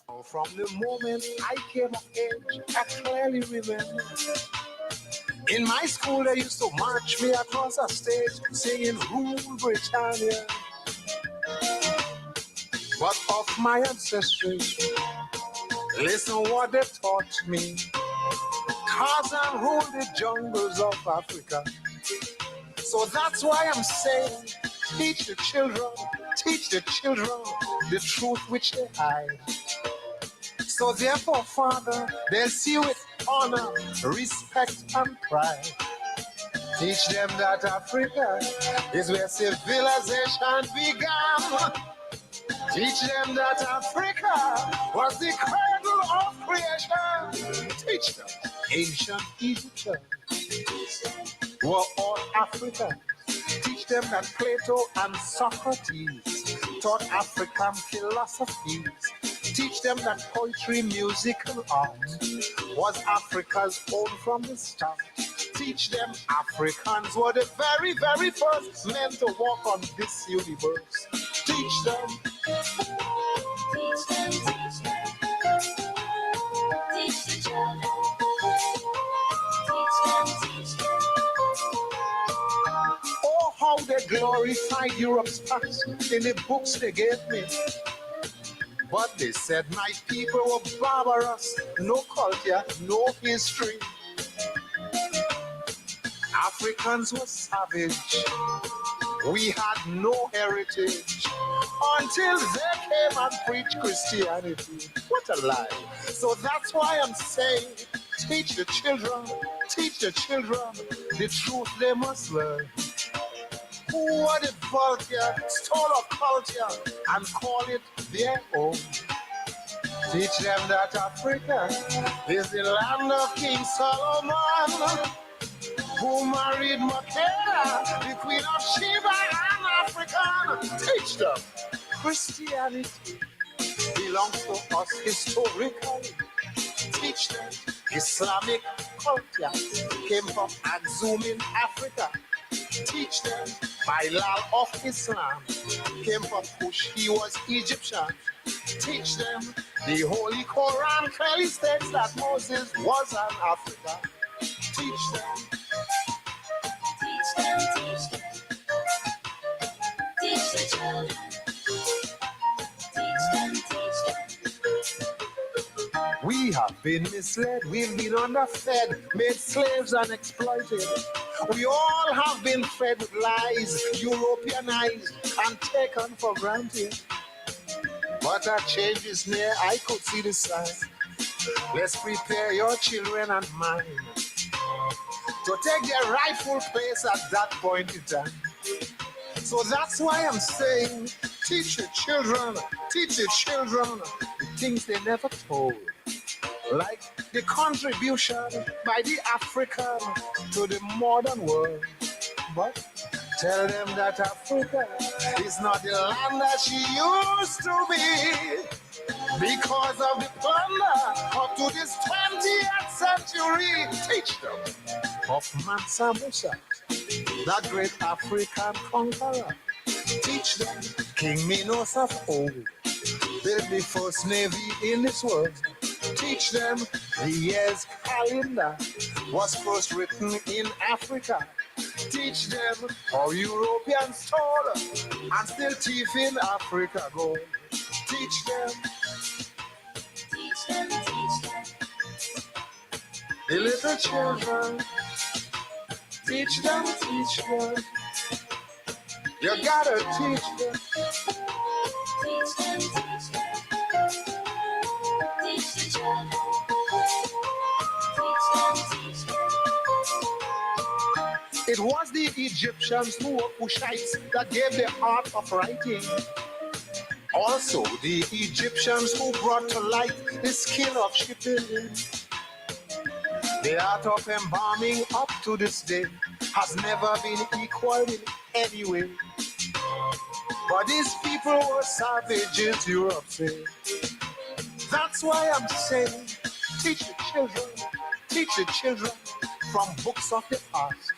From the moment I came of age, I clearly remember. In my school, they used to march me across a stage singing Rule Britannia. But of my ancestry, listen what they taught me. Tarzan ruled the jungles of Africa. So that's why I'm saying, teach the children the truth which they hide. So therefore, Father, they'll see you with honor, respect, and pride. Teach them that Africa is where civilization began. Teach them that Africa was the cradle of creation. Teach them ancient Egyptians were all Africans. Teach them that Plato and Socrates taught African philosophies. Teach them that poetry, music, and art was Africa's own from the start. Teach them Africans were the very, very first men to walk on this universe. Teach them. Teach them, teach them. Teach the children. Teach them, teach them. Oh, how they glorified Europe's past in the books they gave me. But they said my people were barbarous, no culture, no history. Africans were savage. We had no heritage until they came and preached Christianity. What a lie. So that's why I'm saying, teach the children the truth they must learn. Who are the vulgar, stole of culture and call it their own. Teach them that Africa is the land of King Solomon, who married Makeda, the queen of Sheba, and African. Teach them Christianity belongs to us historically. Teach them Islamic culture came from Axum in Africa. Teach them Bilal of Islam came from Cush, he was Egyptian. Teach them the Holy Quran clearly states that Moses was an African. Teach them. Teach them, teach them. Teach the children. Teach them, teach them. We have been misled, we've been underfed, made slaves and exploited. We all have been fed with lies, Europeanized and taken for granted. But a change is near, I could see the sign. Let's prepare your children and mine to take their rightful place at that point in time. So that's why I'm saying, teach the children the things they never told. Like the contribution by the African to the modern world. But tell them that Africa is not the land that she used to be because of the plunder up to this 20th century. Teach them of Mansa Musa, that great African conqueror. Teach them King Minos of old built the first navy in this world. Teach them the year's calendar was first written in Africa. Teach them how Europeans stole and still thief in Africa gold. Teach them. Teach them, teach them. The little children. Teach them, teach them. You gotta teach them. Teach them, teach them. Teach the children. Teach them, teach them. It was the Egyptians who were Cushites that gave the art of writing. Also, the Egyptians who brought to light the skill of shipping. The art of embalming up to this day has never been equaled in any way. But these people were savages, Europe said. That's why I'm saying, teach the children from books of the past,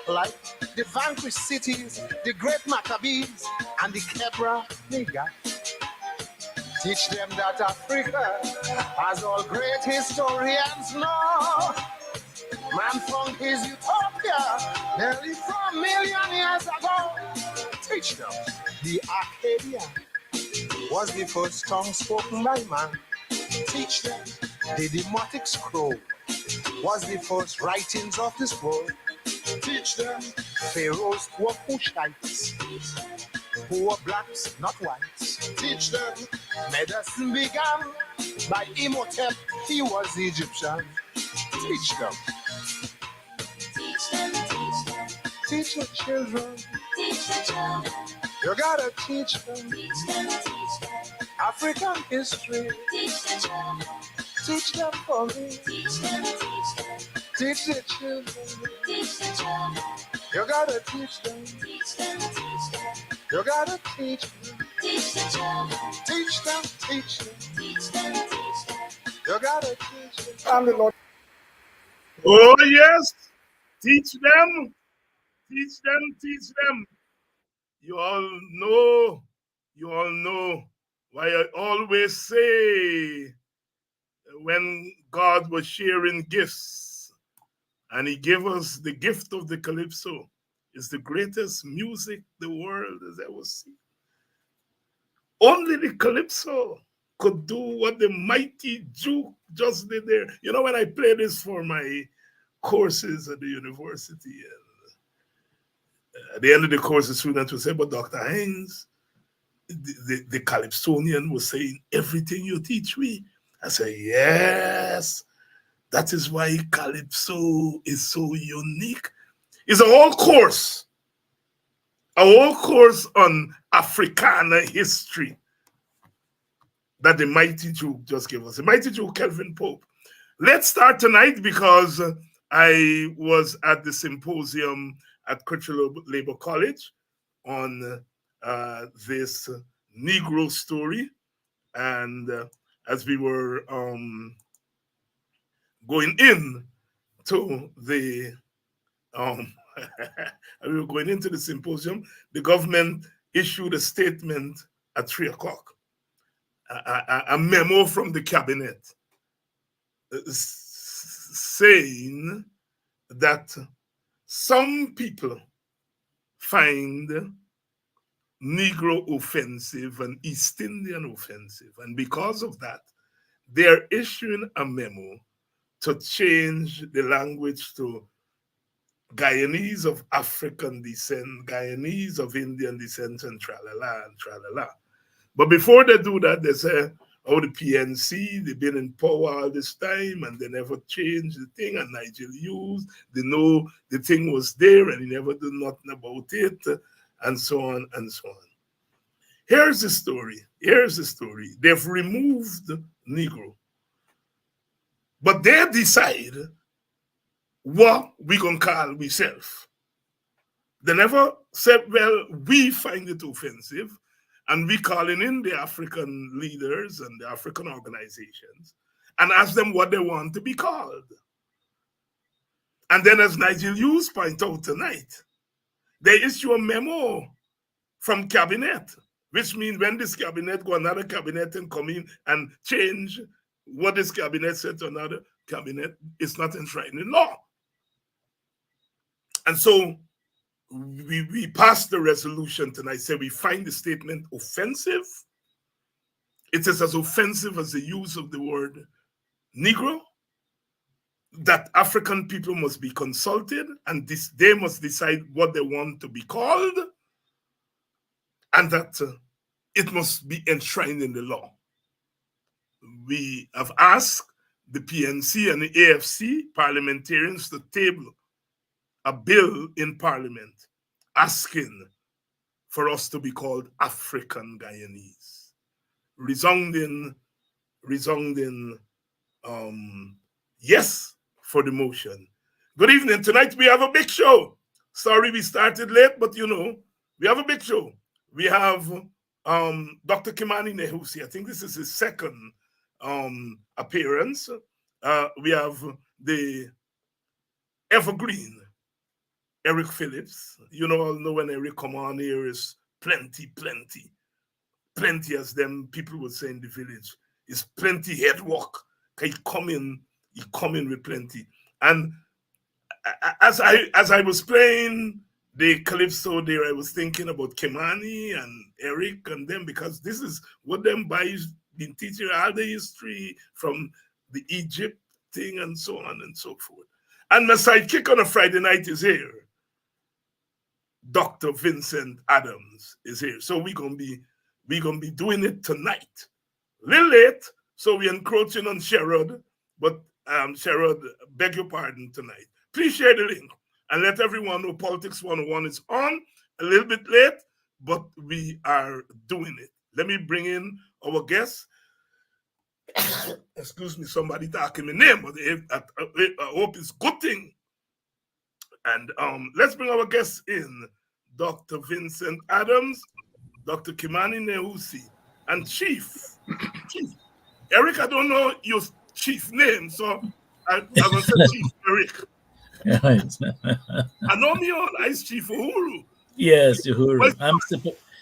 like the vanquished cities, the great Maccabees, and the Kebra Nega. Teach them that Africa, as all great historians know, man funk his utopia nearly 4 million years ago. Teach them the Arcadia was the first tongue spoken by man. Teach them the Demotic Scroll was the first writings of this world. Teach them pharaohs were Cushites, who were blacks, not whites. Teach them medicine began by Imhotep, he was Egyptian. Teach them. Teach them, teach them. Teach your children. Teach the children. You gotta teach them. Teach them, teach them. African history. Teach the children. Teach them for me. Teach them, teach them. Teach the children. Teach the children. You gotta teach them. Teach them, teach them. You gotta teach them. Teach the children. Teach them, teach them. Teach them, teach them. You gotta teach them. I'm the Lord. Oh, yes. Teach them. Teach them, teach them. You all know why I always say when God was sharing gifts and he gave us the gift of the calypso, it's the greatest music the world has ever seen. Only the calypso could do what the mighty Juke just did there. You know, when I play this for my courses at the university, at the end of the course, the student will say, but Dr. Hines, the Calypsonian was saying, everything you teach me. I say, yes, that is why Calypso is so unique. It's a whole course on Africana history that the mighty Jew just gave us. The mighty Jew, Kelvin Pope. Let's start tonight because I was at the symposium at Cultural Labor College on this Negro story. And as we were going in to the we were going into the symposium, the government issued a statement at 3:00, a memo from the cabinet saying that some people find Negro offensive and East Indian offensive. And because of that, they're issuing a memo to change the language to Guyanese of African descent, Guyanese of Indian descent, and tralala and tralala. But before they do that, they say, oh, the PNC, they've been in power all this time and they never changed the thing. And Nigel Hughes, they know the thing was there and he never did nothing about it, and so on and so on. Here's the story. They've removed Negro, but they decide what we gonna call ourselves. They never said, well, we find it offensive, and we calling in the African leaders and the African organizations and ask them what they want to be called. And then, as Nigel Hughes point out tonight, they issue a memo from cabinet, which means when this cabinet go another cabinet and come in and change what this cabinet said to another cabinet, it's not enshrined in law. And so we passed the resolution tonight, say we find the statement offensive. It is as offensive as the use of the word Negro, that African people must be consulted and they must decide what they want to be called, and that it must be enshrined in the law. We have asked the PNC and the AFC parliamentarians to table a bill in parliament asking for us to be called African Guyanese. Resounding yes for the motion. Good evening. Tonight we have a big show. Sorry we started late, but we have a big show. We have Dr. Kimani Nehusi. I think this is his second appearance. We have the evergreen Eric Phillips. All know when Eric come on here is plenty. plenty, as them people would say in the village. It's plenty head work. He come in with plenty. And as I was playing the calypso there, I was thinking about Kimani and Eric and them, because this is what them boys been teaching all the history from the Egypt thing and so on and so forth. And my sidekick on a Friday night is here. Dr. Vincent Adams is here. So we're gonna be doing it tonight. A little late, so we're encroaching on Sherrod, but Sherrod, beg your pardon tonight. Please share the link and let everyone know Politics 101 is on. A little bit late, but we are doing it. Let me bring in our guests. Excuse me, somebody talking my name, but I hope it's a good thing. And let's bring our guests in. Dr. Vincent Adams, Dr. Kimani Nehusi, and Chief. Eric, I don't know your chief name, so I'm going to say Chief Eric. I know me all as Chief Uhuru. Yes, Uhuru. I'm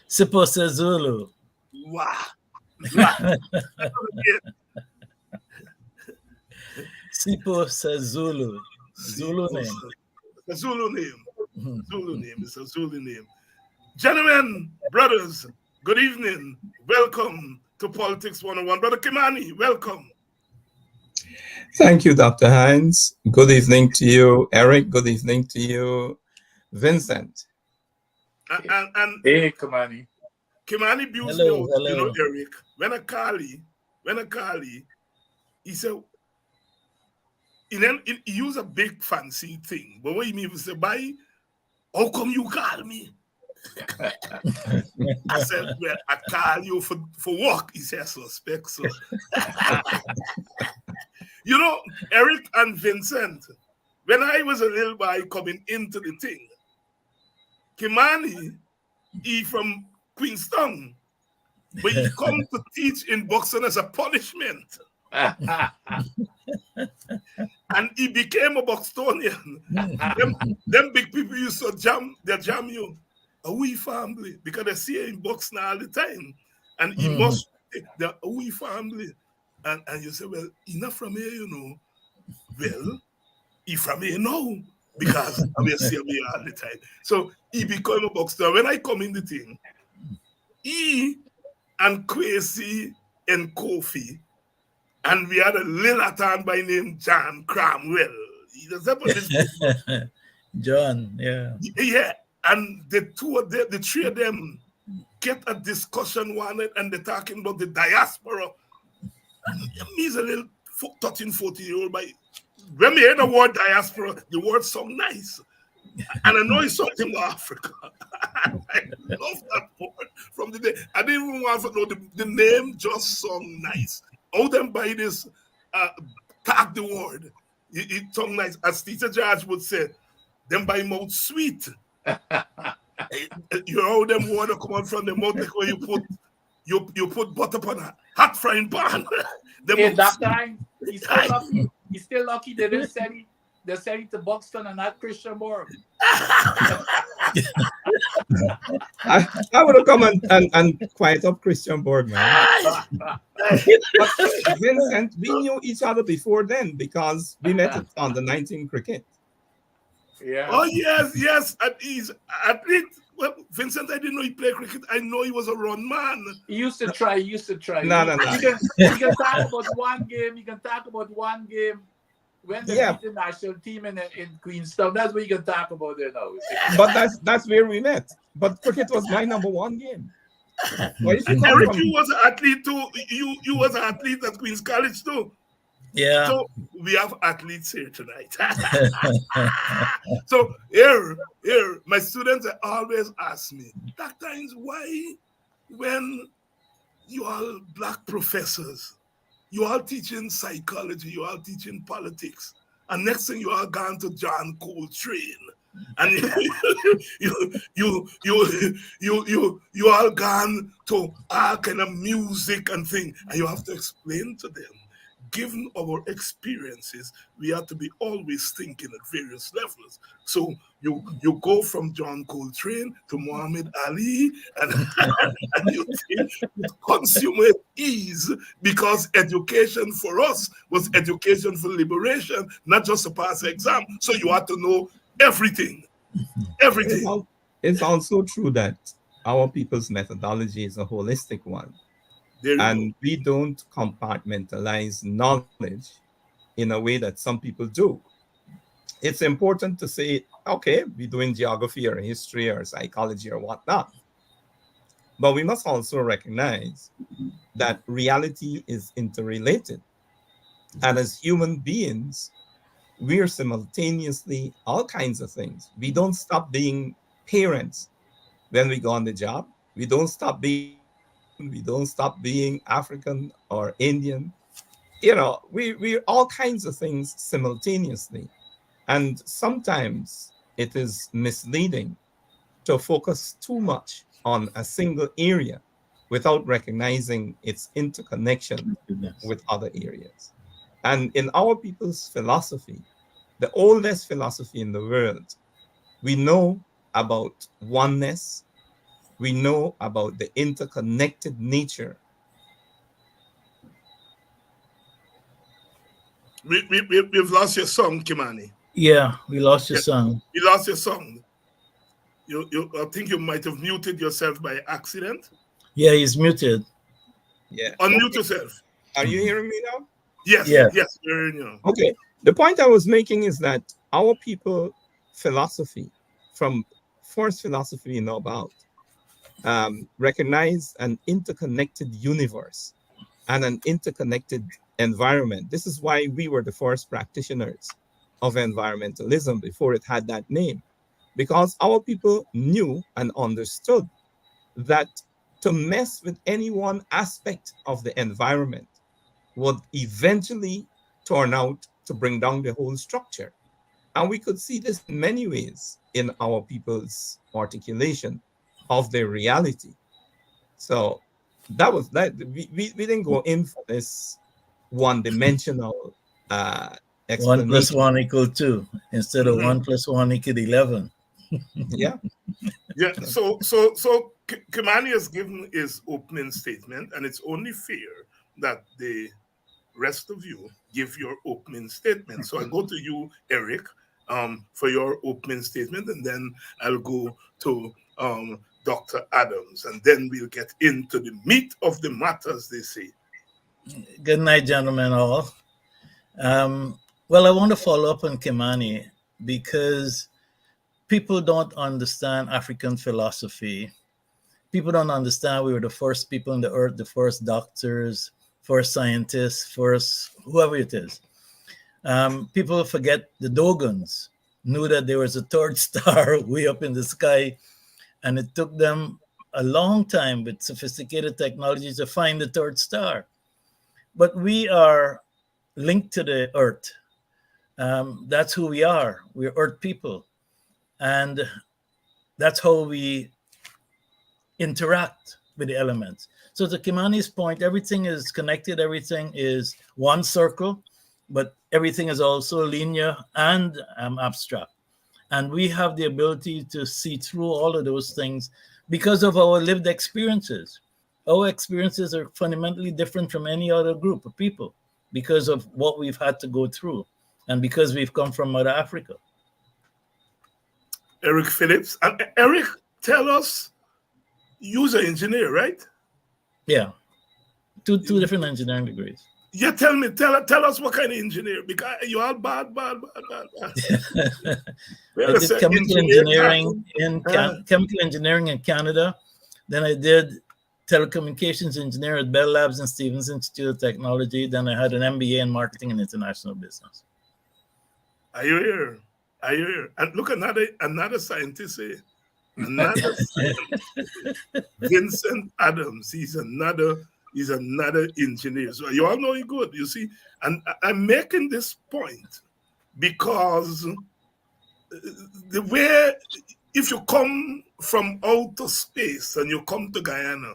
supposed to Zulu. Wow. Sipo Zulu. Zulu name. A Zulu name. Zulu name. It's a Zulu name. Gentlemen, brothers, good evening. Welcome to Politics 101. Brother Kimani, welcome. Thank you, Dr. Hines. Good evening to you, Eric. Good evening to you, Vincent. And hey, Kimani. Kimani builds me out, you know, Eric. When I call he, he said, he used a big fancy thing. But what he mean, he said, "Bye, how come you call me?" I said, "Well, I call you for work." He said, "Suspect, so." You know, Eric and Vincent, when I was a little boy coming into the thing, Kimani, he from Queenstown, but he come to teach in Buxton as a punishment. And he became a Buxtonian. them big people used to jam you. A wee family, because they see him in Buxton all the time. And he must the wee family. And you say, well, he's not from here, you know. Well, he from here now, because I will see him here all the time. So he became a Buxton. When I come in the thing, he and Kwesi and Kofi, and we had a little town by name John Cromwell. John, yeah. Yeah, and the three of them get a discussion one night, and they're talking about the diaspora. And me's a little 13, 14-year-old boy. When we hear the word diaspora, the word sound nice. And I know it's something about Africa. I love that word from the day. I didn't even want to know the name just sound nice. All them by this tag the word. It sound nice. As Teacher George would say, them by mouth sweet. You know them water come out from the mouth like when you put butter on a hot frying pan. Hey, that time he's still lucky they didn't send it. They sent it to Buxton and not Christian Borg. I would have come and quiet up Christian Borg, man. But Vincent, we knew each other before then because we met on the 19 cricket. Yeah. Oh, yes. And he's athlete. Well, Vincent, I didn't know he played cricket. I know he was a run man. He used to try. No. You can talk about one game. You can talk about one game when they beat the national team in Queenstown. That's what you can talk about there now. But that's where we met. But cricket was my number one game. And Eric, you was an athlete too. You was an athlete at Queen's College too. Yeah. So we have athletes here tonight. So here, my students always ask me, Dr. Hines, why when you all black professors, you all teaching psychology, you all teaching politics, and next thing you all gone to John Coltrane, and you all gone to all kind of music and thing, and you have to explain to them given our experiences, we have to be always thinking at various levels. So you go from John Coltrane to Muhammad Ali, and, and you think with consummate ease, because education for us was education for liberation, not just to pass the exam. So you have to know everything. It's, Everything. it's also true that our people's methodology is a holistic one, There you go. and we don't compartmentalize knowledge in a way that some people do. It's important to say, okay, we're doing geography or history or psychology or whatnot, but we must also recognize that reality is interrelated. And as human beings, we're simultaneously all kinds of things. We don't stop being parents when we go on the job. We don't stop being Muslim. We don't stop being African or Indian. We're all kinds of things simultaneously. And sometimes it is misleading to focus too much on a single area without recognizing its interconnection Goodness. with other areas. And in our people's philosophy, the oldest philosophy in the world, we know about oneness, we know about the interconnected nature. We've lost your song, Kimani. Yeah, we lost your Yeah, song. we lost your song. I think you might have muted yourself by accident. Yeah, he's muted. Yeah. Unmute Okay. yourself. Are you hearing me now? Yes, Yeah. yes, we're in you. Okay. The point I was making is that our people philosophy, from first philosophy you know about, recognize an interconnected universe and an interconnected environment. This is why we were the first practitioners of environmentalism before it had that name, because our people knew and understood that to mess with any one aspect of the environment would eventually turn out to bring down the whole structure. And we could see this in many ways in our people's articulation of their reality. So that was that. We didn't go in for this one dimensional One plus explanation. one equal two instead of Mhm. 1 + 1 equal 11. Yeah. Yeah. So Kimani has given his opening statement, and it's only fair that the rest of you give your opening statement. So I go to you, Eric, for your opening statement, and then I'll go to Dr. Adams, and then we'll get into the meat of the matter, as they say. Good night, gentlemen, all. Well, I want to follow up on Kimani because people don't understand African philosophy. People don't understand we were the first people on the earth, the first doctors, first scientists, first whoever it is. People forget the Dogons knew that there was a third star way up in the sky, and it took them a long time with sophisticated technology to find the third star. But we are linked to the earth. That's who we are. We're earth people. And that's how we interact with the elements. So to Kimani's point, everything is connected, everything is one circle, but everything is also linear and abstract. And we have the ability to see through all of those things because of our lived experiences. Our experiences are fundamentally different from any other group of people because of what we've had to go through and because we've come from Mother Africa. Eric Phillips. And Eric, tell us, you're an engineer, right? Yeah. Two different engineering degrees. Yeah, tell us what kind of engineer, because you all bad. I did chemical engineering chemical engineering in Canada. Then I did telecommunications engineer at Bell Labs and Stevens Institute of Technology. Then I had an MBA in marketing and international business. Are you here? Are you here? And look, another scientist here. Another Vincent Adams. He's another engineer. So you all know he good, you see. And I'm making this point because the way, if you come from outer space and you come to Guyana,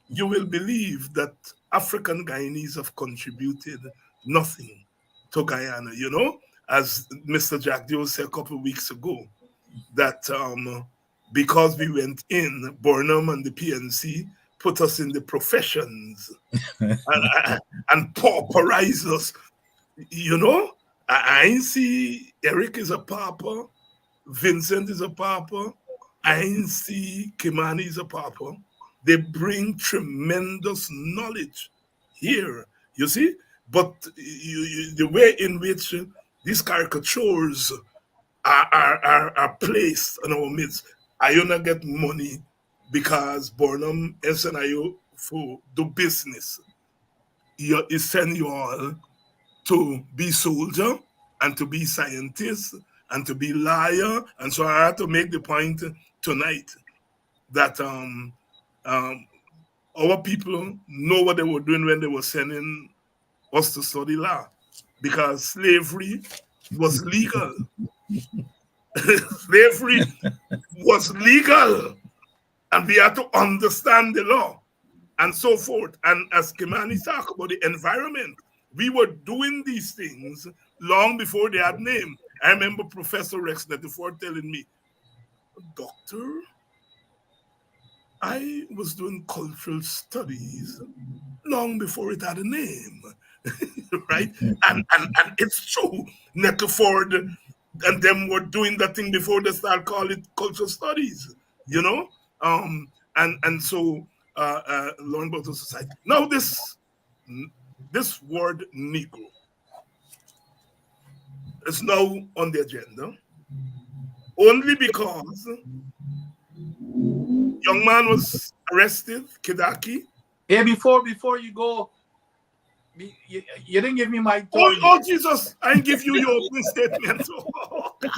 you will believe that African Guyanese have contributed nothing to Guyana, you know, as Mr. Jack Jones said a couple of weeks ago, that because we went in, Burnham and the PNC put us in the professions and pauperize us, you know. I see Eric is a pauper, Vincent is a pauper, I see Kimani is a pauper. They bring tremendous knowledge here, you see. But the way in which these caricatures are placed in our midst, I not get money because Burnham SNIO for do business. He send you all to be soldier and to be scientist and to be liar. And so I had to make the point tonight that our people know what they were doing when they were sending us to study law, because slavery was legal. Slavery was legal, and we had to understand the law and so forth. And as Kimani talked about the environment, we were doing these things long before they had name. I remember Professor Rex Nettiford telling me, "Doctor, I was doing cultural studies long before it had a name." Right? And it's true. Nettiford and them were doing that thing before they start calling it cultural studies, you know? And so learn about the society. Now this word Negro is now on the agenda only because young man was arrested, Kidaki. Hey, before you go, you didn't give me my turn. Oh Jesus! I give you your opening statement.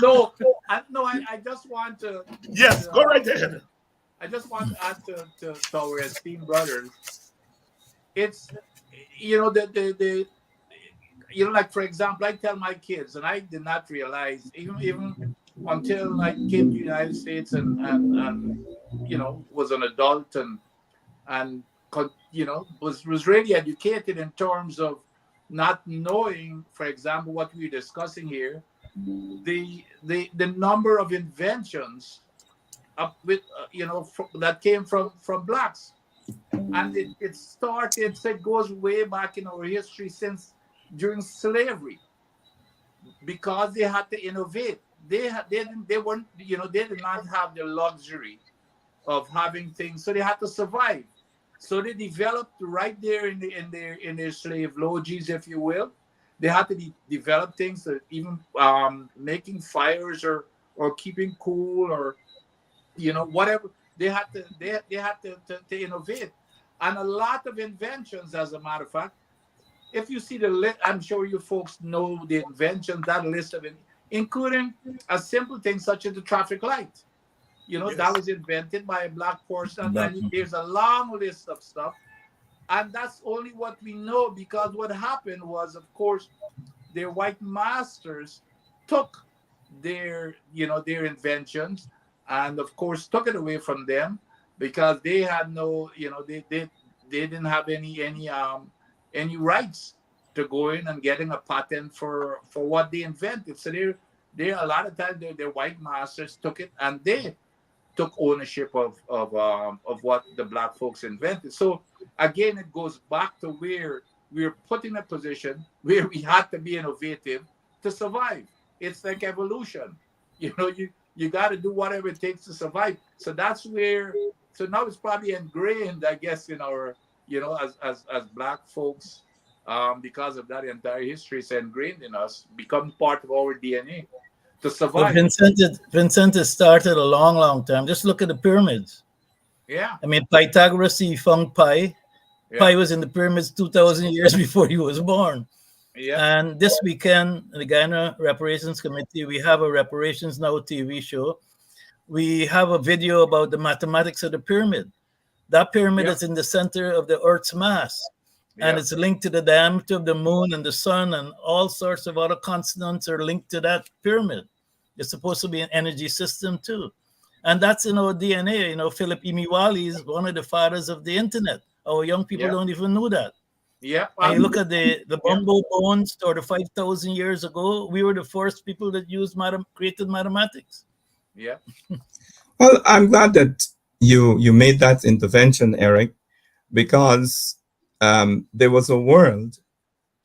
No, I just want to. Yes, go right ahead. I just want to add to our esteemed brothers. It's, you know, the you know, like, for example, I tell my kids, and I did not realize even until I came to the United States and you know, was an adult and you know, was really educated in terms of not knowing, for example, what we're discussing here, the number of inventions up with you know, that came from blacks, and it goes way back in our history since during slavery, because they had to innovate. They weren't, you know, they did not have the luxury of having things, so they had to survive. So they developed right there in their slave lodges, if you will. They had to develop things that even making fires or keeping cool, or you know, whatever. They had to innovate, and a lot of inventions, as a matter of fact. If you see the list, I'm sure you folks know the inventions, that list of it, including a simple thing such as the traffic light. You know, Yes. that was invented by a black person, and there's a long list of stuff. And that's only what we know, because what happened was, of course, their white masters took their, you know, their inventions, and of course took it away from them, because they had no, you know, they didn't have any rights to go in and getting a patent for what they invented. So they a lot of times their white masters took it, and they took ownership of what the black folks invented. So again, it goes back to where we're put in a position where we had to be innovative to survive. It's like evolution. You know, you got to do whatever it takes to survive. So that's where. So now it's probably ingrained, I guess, in our, you know, as black folks, because of that entire history, it's ingrained in us, become part of our DNA to survive. But Vincent has started a long time. Just look at the pyramids. Yeah. I mean, Pythagoras, he found pi. Yeah. Pi was in the pyramids 2,000 years before he was born. Yeah. And this weekend, the Guyana Reparations Committee, we have a Reparations Now TV show. We have a video about the mathematics of the pyramid. That pyramid is in the center of the Earth's mass. And it's linked to the diameter of the moon and the sun, and all sorts of other constants are linked to that pyramid. It's supposed to be an energy system too. And that's in our DNA. You know, Philip Imiwali is one of the fathers of the internet. Our young people don't even know that. Yeah. And you look at the bumbo bones or the 5,000 years ago, we were the first people that used created mathematics. Yeah. Well, I'm glad that you made that intervention, Eric, because there was a world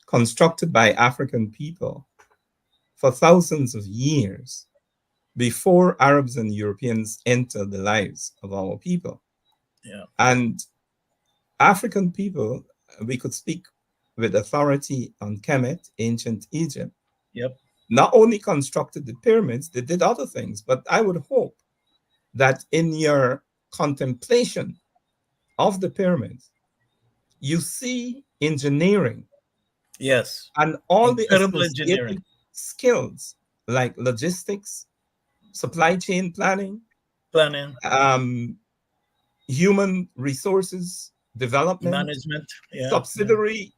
constructed by African people for thousands of years before Arabs and Europeans entered the lives of our people. Yeah. And African people, we could speak with authority on Kemet, ancient Egypt, Yep. not only constructed the pyramids, they did other things. But I would hope that in your contemplation of the pyramids, you see engineering Yes. and all the Incredible engineering. associated skills like logistics, supply chain planning, Planning, human resources development, management. Yeah. subsidiary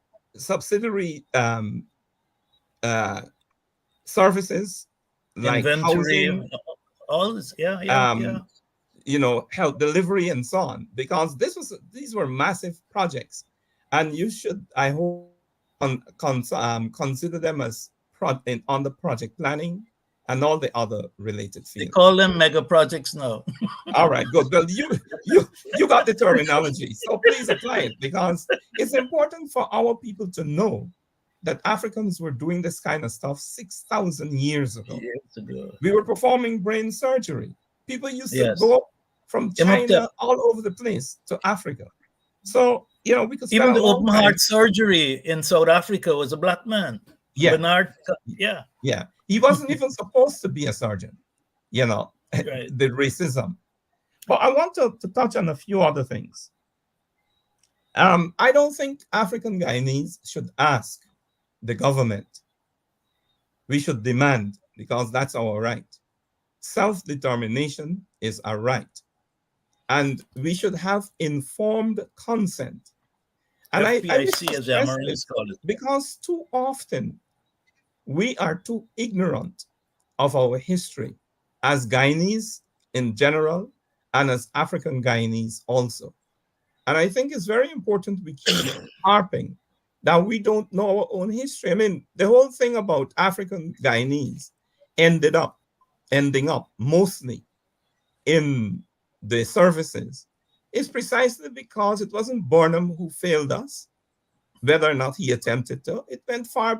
uh, services like Inventory, housing, all this. Yeah. Yeah. Yeah. um, health delivery, and so on. Because these were massive projects, and you should, I hope, consider them as on the project planning and all the other related They fields. call them mega projects now. All right, good. Well, you got the terminology, so please apply it, because it's important for our people to know that Africans were doing this kind of stuff 6,000 years ago. Years ago. We were performing brain surgery. People used to Yes. go from China all over the place to Africa. So, we could spend Even a the long open time. heart surgery in South Africa was a black man. Yeah. Bernard. Yeah. Yeah. He wasn't even supposed to be a surgeon, Right. the racism. But I want to touch on a few other things. I don't think African Guyanese should ask the government. We should demand, because that's our right. Self-determination is a right. And we should have informed consent. And I wish FPIC, to as the stress Americans this, call it. because too often we are too ignorant of our history as Guyanese in general and as African Guyanese also. And I think it's very important we keep harping that we don't know our own history. I mean, the whole thing about African Guyanese ending up mostly in the services is precisely because it wasn't Burnham who failed us, whether or not he attempted to. It went far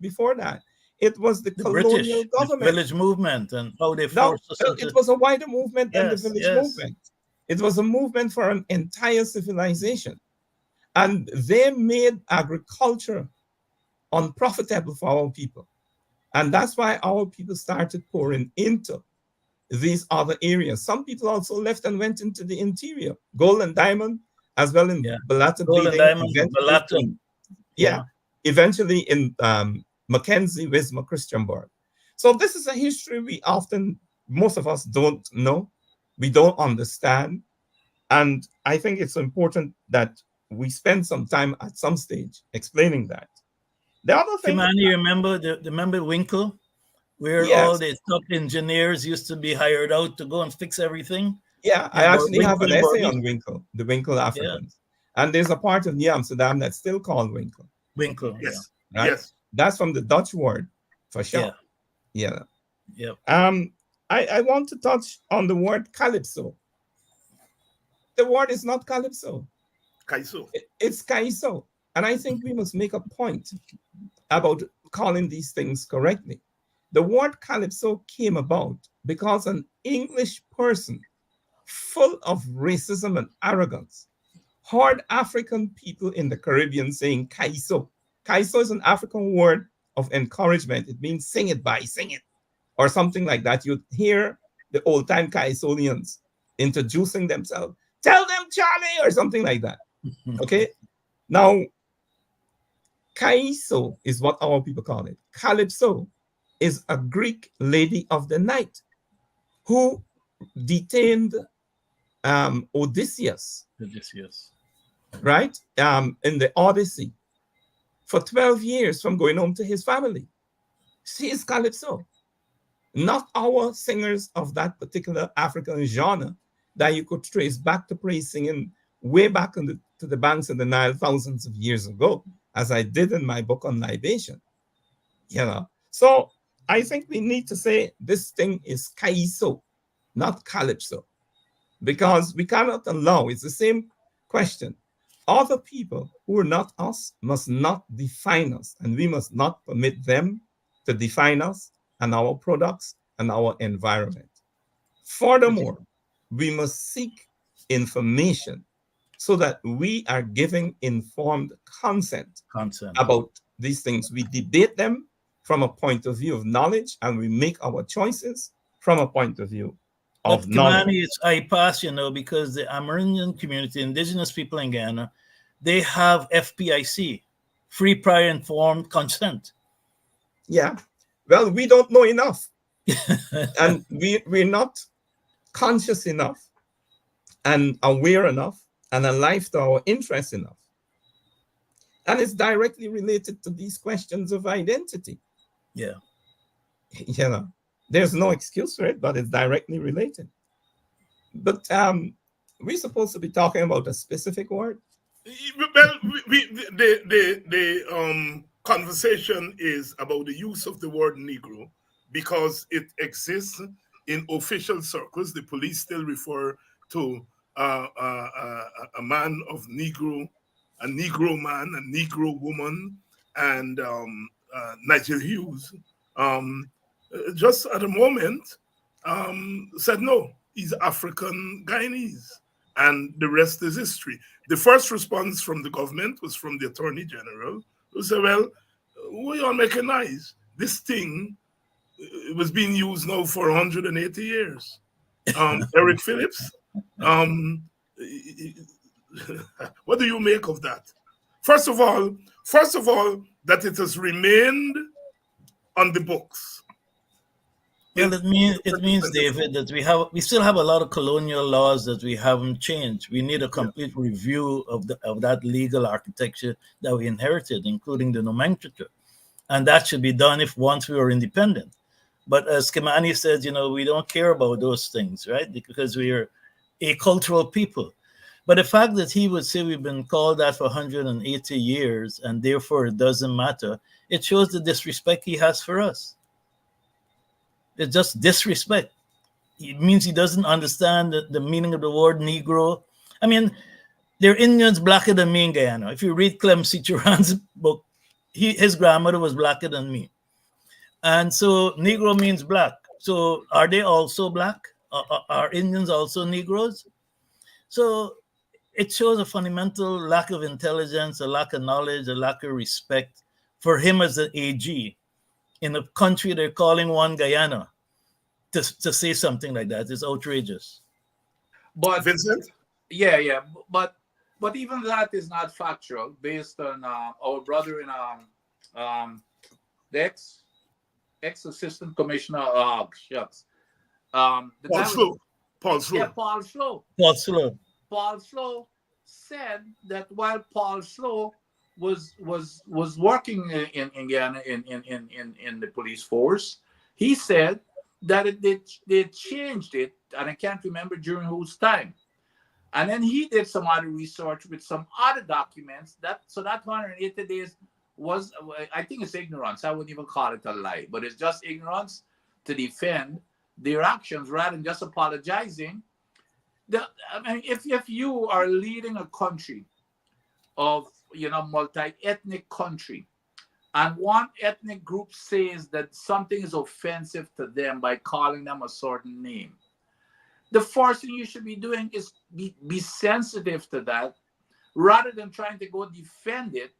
before that. It was the colonial British, government. the village movement, and how they No, forced us it was a wider movement than the village yes. movement. It was a movement for an entire civilization. And they made agriculture unprofitable for our people. And that's why our people started pouring into these other areas. Some people also left and went into the interior, gold and diamond, as well in Balata Gold and diamond, Balata. Eventually in Mackenzie, Wisma, Christianborg. So this is a history most of us don't know, we don't understand. And I think it's important that we spend some time at some stage explaining that. The other thing, Kimani, remember Winkle, where all the top engineers used to be hired out to go and fix everything? Yeah, I actually have an essay on Winkle, the Winkle Africans. Yeah. And there's a part of New Amsterdam that's still called Winkle. Winkle, yes. Right? Yes. That's from the Dutch word for shop. Yeah. Yep. I want to touch on the word calypso. The word is not calypso. Kaiso. It's kaiso. And I think we must make a point about calling these things correctly. The word calypso came about because an English person full of racism and arrogance heard African people in the Caribbean saying kaiso. Kaiso is an African word of encouragement. It means sing it, or something like that. You'd hear the old-time Kaisonians introducing themselves. Tell them, Charlie, or something like that. Okay? Now, Kaiso is what our people call it. Calypso is a Greek lady of the night who detained Odysseus, right? In the Odyssey for 12 years from going home to his family. She is Calypso, not our singers of that particular African genre that you could trace back to praise singing way back to to the banks of the Nile thousands of years ago, as I did in my book on libation. So I think we need to say this thing is kaiso, not calypso, because we cannot allow, it's the same question. Other people who are not us must not define us, and we must not permit them to define us and our products and our environment. Furthermore, we must seek information so that we are giving informed consent about these things. We debate them from a point of view of knowledge, and we make our choices from a point of view of knowledge. Kimani, it's I pass, because the Amerindian community, indigenous people in Guyana, they have FPIC, free prior informed consent. Yeah. Well, we don't know enough. And we're not conscious enough and aware enough and alive to our interests enough. And it's directly related to these questions of identity. Yeah. There's no excuse for it, but it's directly related. But we're supposed to be talking about a specific word. Well, the conversation is about the use of the word Negro because it exists in official circles. The police still refer to a man of Negro, a Negro man, a Negro woman, and Nigel Hughes just at a moment said no, he's African Guyanese, and the rest is history. The first response from the government was from the Attorney General, who said, well, we are making nice. This thing was being used now for 180 years. Eric Phillips, what do you make of that? First of all, that it has remained on the books. Well, it means, David, that we still have a lot of colonial laws that we haven't changed. We need a complete review of that legal architecture that we inherited, including the nomenclature, and that should be done once we are independent. But as Kimani said, we don't care about those things, right? Because we are a cultural people. But the fact that he would say we've been called that for 180 years and therefore it doesn't matter, it shows the disrespect he has for us. It's just disrespect. It means he doesn't understand the meaning of the word Negro. I mean, there are Indians blacker than me in Guyana. If you read Clem Cicheran's book, his grandmother was blacker than me. And so Negro means black. So are they also black? Are Indians also Negroes? So it shows a fundamental lack of intelligence, a lack of knowledge, a lack of respect for him as an AG. In a country they're calling one Guyana, to say something like that is outrageous. But Vincent? Yeah. But even that is not factual based on our brother in the ex-assistant commissioner. Shucks. Paul Slow. Yeah, Paul Slow. Paul Slow said that while Paul Slow was working in Guyana in the police force, he said that they changed it, and I can't remember during whose time. And then he did some other research with some other documents that 180 days was, I think it's ignorance. I wouldn't even call it a lie, but it's just ignorance to defend their actions rather than just apologizing. If you are leading a country of multi-ethnic country, and one ethnic group says that something is offensive to them by calling them a certain name, the first thing you should be doing is be sensitive to that rather than trying to go defend it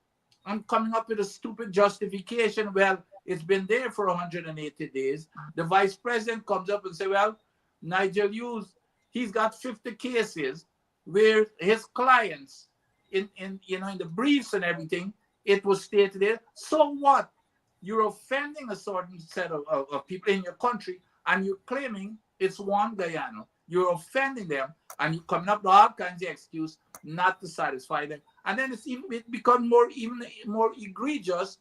and coming up with a stupid justification. Well, it's been there for 180 days. The vice president comes up and says, well, Nigel Hughes, he's got 50 cases where his clients in the briefs and everything, it was stated there. So what? You're offending a certain set of people in your country, and you're claiming it's one Guyana. You're offending them, and you're coming up with all kinds of excuse not to satisfy them. And then it becomes even more egregious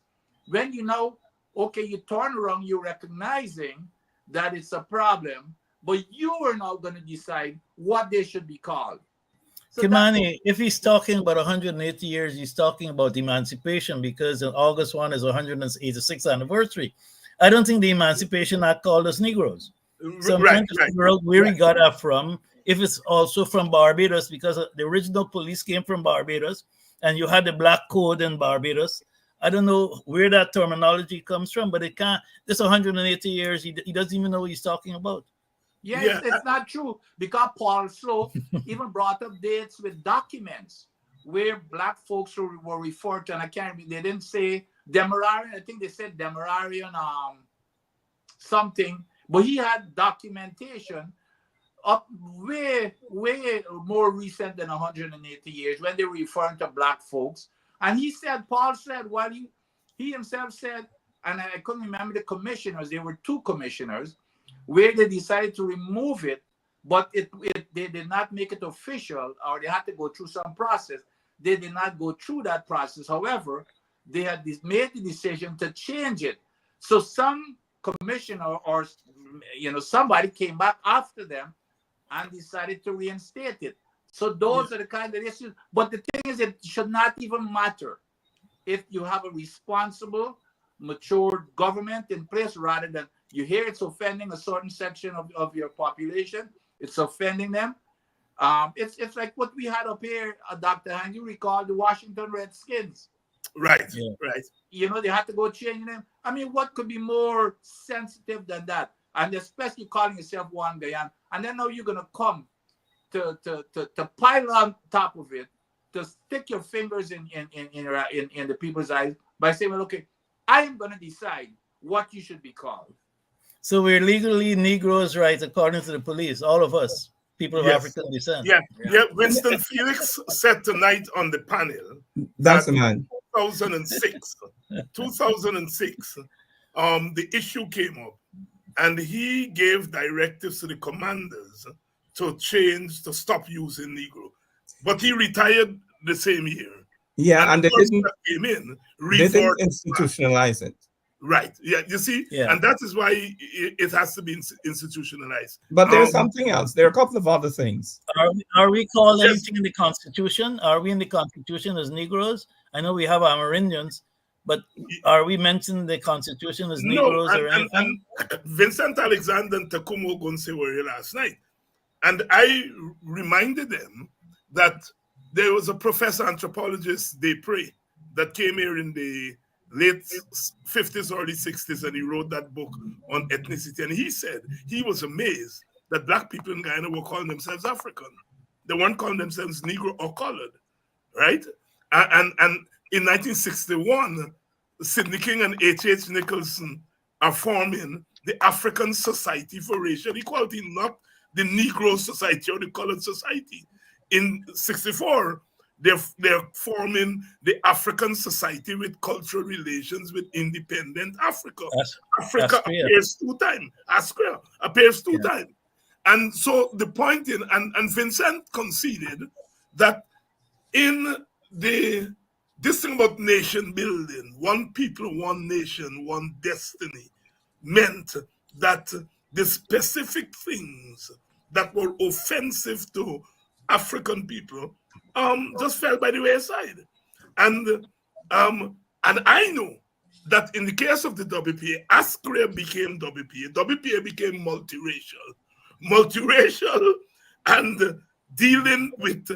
when you turn around, you're recognizing that it's a problem, but you are now going to decide what they should be called. So Kimani, if he's talking about 180 years, he's talking about emancipation because in August 1 is 186th anniversary. I don't think the Emancipation Act called us Negroes. So I'm trying to figure out where he got that from. If it's also from Barbados, because the original police came from Barbados, and you had the black code in Barbados. I don't know where that terminology comes from, but it can't. This 180 years, he doesn't even know what he's talking about. Yes, it's not true because Paul Slow even brought up dates with documents where black folks were referred to, and I can't remember, they didn't say Demerarian, I think they said Demerarian something, but he had documentation up way more recent than 180 years when they were referring to black folks. And he said, Paul said, well, he himself said, and I couldn't remember the commissioners, there were two commissioners, where they decided to remove it, but they did not make it official, or they had to go through some process. They did not go through that process. However, they had made the decision to change it. So some commissioner or somebody came back after them and decided to reinstate it. So those are the kind of issues. But the thing is, it should not even matter if you have a responsible, mature government in place, rather than you hear it's offending a certain section of your population. It's offending them. It's like what we had up here, Dr. Han, you recall the Washington Redskins. Right. They had to go change them. I mean, what could be more sensitive than that? And especially calling yourself one guy, and then now you're gonna come to pile on top of it, to stick your fingers in the people's eyes by saying, well, okay, I am gonna decide what you should be called. So we're legally Negroes, right, according to the police, all of us, people of African descent. Yeah. Winston Felix said tonight on the panel that's the man. 2006, the issue came up, and he gave directives to the commanders to stop using Negro. But he retired the same year. Yeah, and they didn't institutionalize it. Right. Yeah, you see? Yeah. And that is why it has to be institutionalized. But there's something else. There are a couple of other things. Are we called anything in the Constitution? Are we in the Constitution as Negroes? I know we have Amerindians, but are we mentioned in the Constitution as Negroes or anything? And Vincent Alexander and Takumo Gonse were here last night. And I reminded them that there was a professor anthropologist, Desprez, that came here in the late 50s, early 60s, and he wrote that book on ethnicity. And he said he was amazed that black people in Guyana were calling themselves African. They weren't calling themselves Negro or colored, right? And in 1961, Sidney King and H.H. Nicholson are forming the African Society for Racial Equality, not the Negro Society or the Colored Society. In 64, they're forming the African Society with Cultural Relations with Independent Africa. Africa appears two times. ASCRA appears two times. And so the point and Vincent conceded that in this thing about nation building, one people, one nation, one destiny, meant that the specific things that were offensive to African people just fell by the wayside. And I know that in the case of the WPA, ASCRA became WPA. WPA became multiracial and dealing with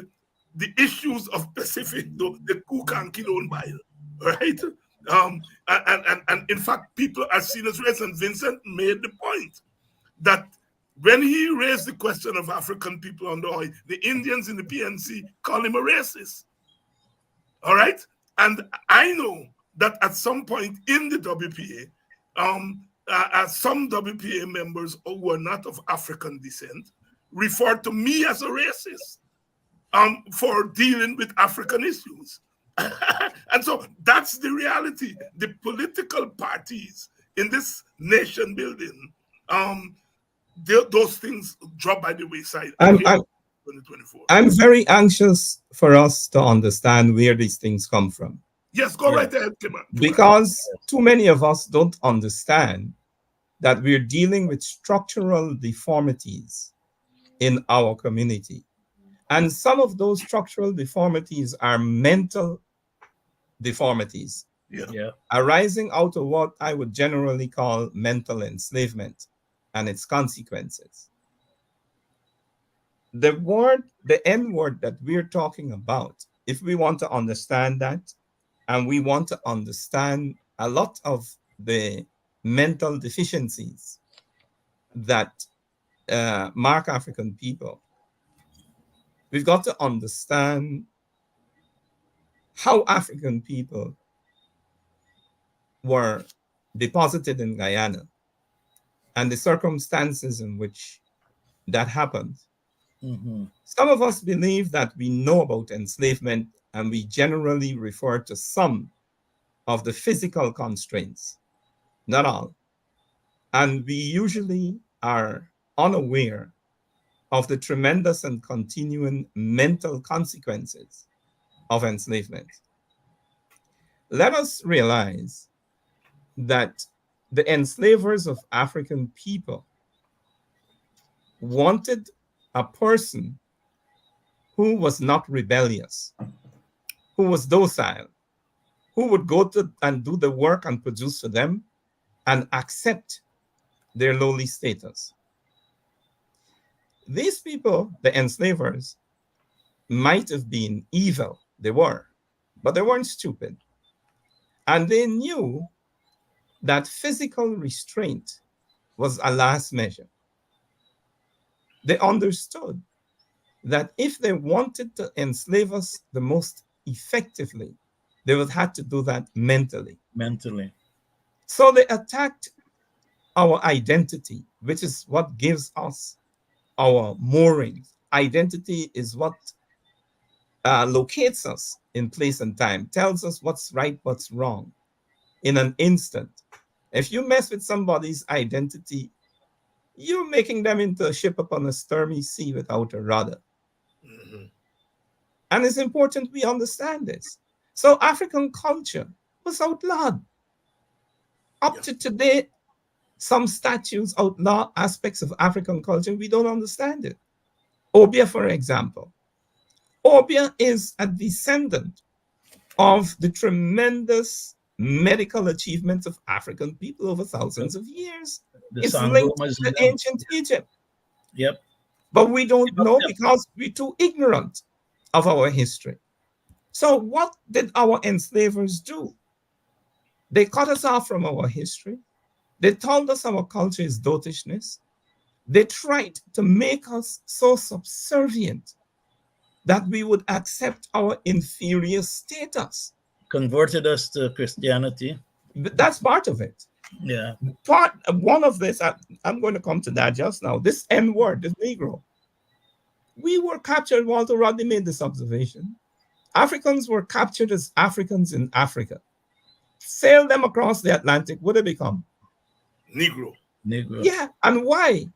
the issues of Pacific, the Kukan-Kilon Bile, right? And in fact, people are seen as racist. And Vincent made the point that when he raised the question of African people on the oil, the Indians in the PNC call him a racist. All right? And I know that at some point in the WPA, some WPA members who are not of African descent referred to me as a racist for dealing with African issues. And so that's the reality. The political parties in this nation building, those things drop by the wayside. I'm very anxious for us to understand where these things come from. Yes, go right ahead, Kimani. Because too many of us don't understand that we're dealing with structural deformities in our community. And some of those structural deformities are mental deformities, Yeah. arising out of what I would generally call mental enslavement and its consequences. The N word that we're talking about, if we want to understand that, and we want to understand a lot of the mental deficiencies that mark African people, we've got to understand how African people were deposited in Guyana and the circumstances in which that happened. Mm-hmm. Some of us believe that we know about enslavement, and we generally refer to some of the physical constraints, not all. And we usually are unaware of the tremendous and continuing mental consequences of enslavement. Let us realize that the enslavers of African people wanted a person who was not rebellious, who was docile, who would go to and do the work and produce for them and accept their lowly status. These people, the enslavers, might have been evil, they were, but they weren't stupid. And they knew that physical restraint was a last measure. They understood that if they wanted to enslave us the most effectively, they would have to do that mentally. Mentally. So they attacked our identity, which is what gives us our moorings. Identity is what locates us in place and time, tells us what's right, what's wrong in an instant. If you mess with somebody's identity, you're making them into a ship upon a stormy sea without a rudder. Mm-hmm. And it's important we understand this. So African culture was outlawed. Up to today, some statutes outlaw aspects of African culture. We don't understand it. Obia, for example. Obia is a descendant of the tremendous medical achievements of African people over thousands of years. The It's linked Sangomas. to ancient Egypt. Yep. But we don't know because we're too ignorant of our history. So what did our enslavers do? They cut us off from our history. They told us our culture is dotishness. They tried to make us so subservient that we would accept our inferior status. Converted us to Christianity. But that's part of it. Yeah. One of this, I'm going to come to that just now. This N word, this Negro. We were captured, Walter Rodney made this observation. Africans were captured as Africans in Africa. Sail them across the Atlantic, what do they become? Negro. Yeah, and why?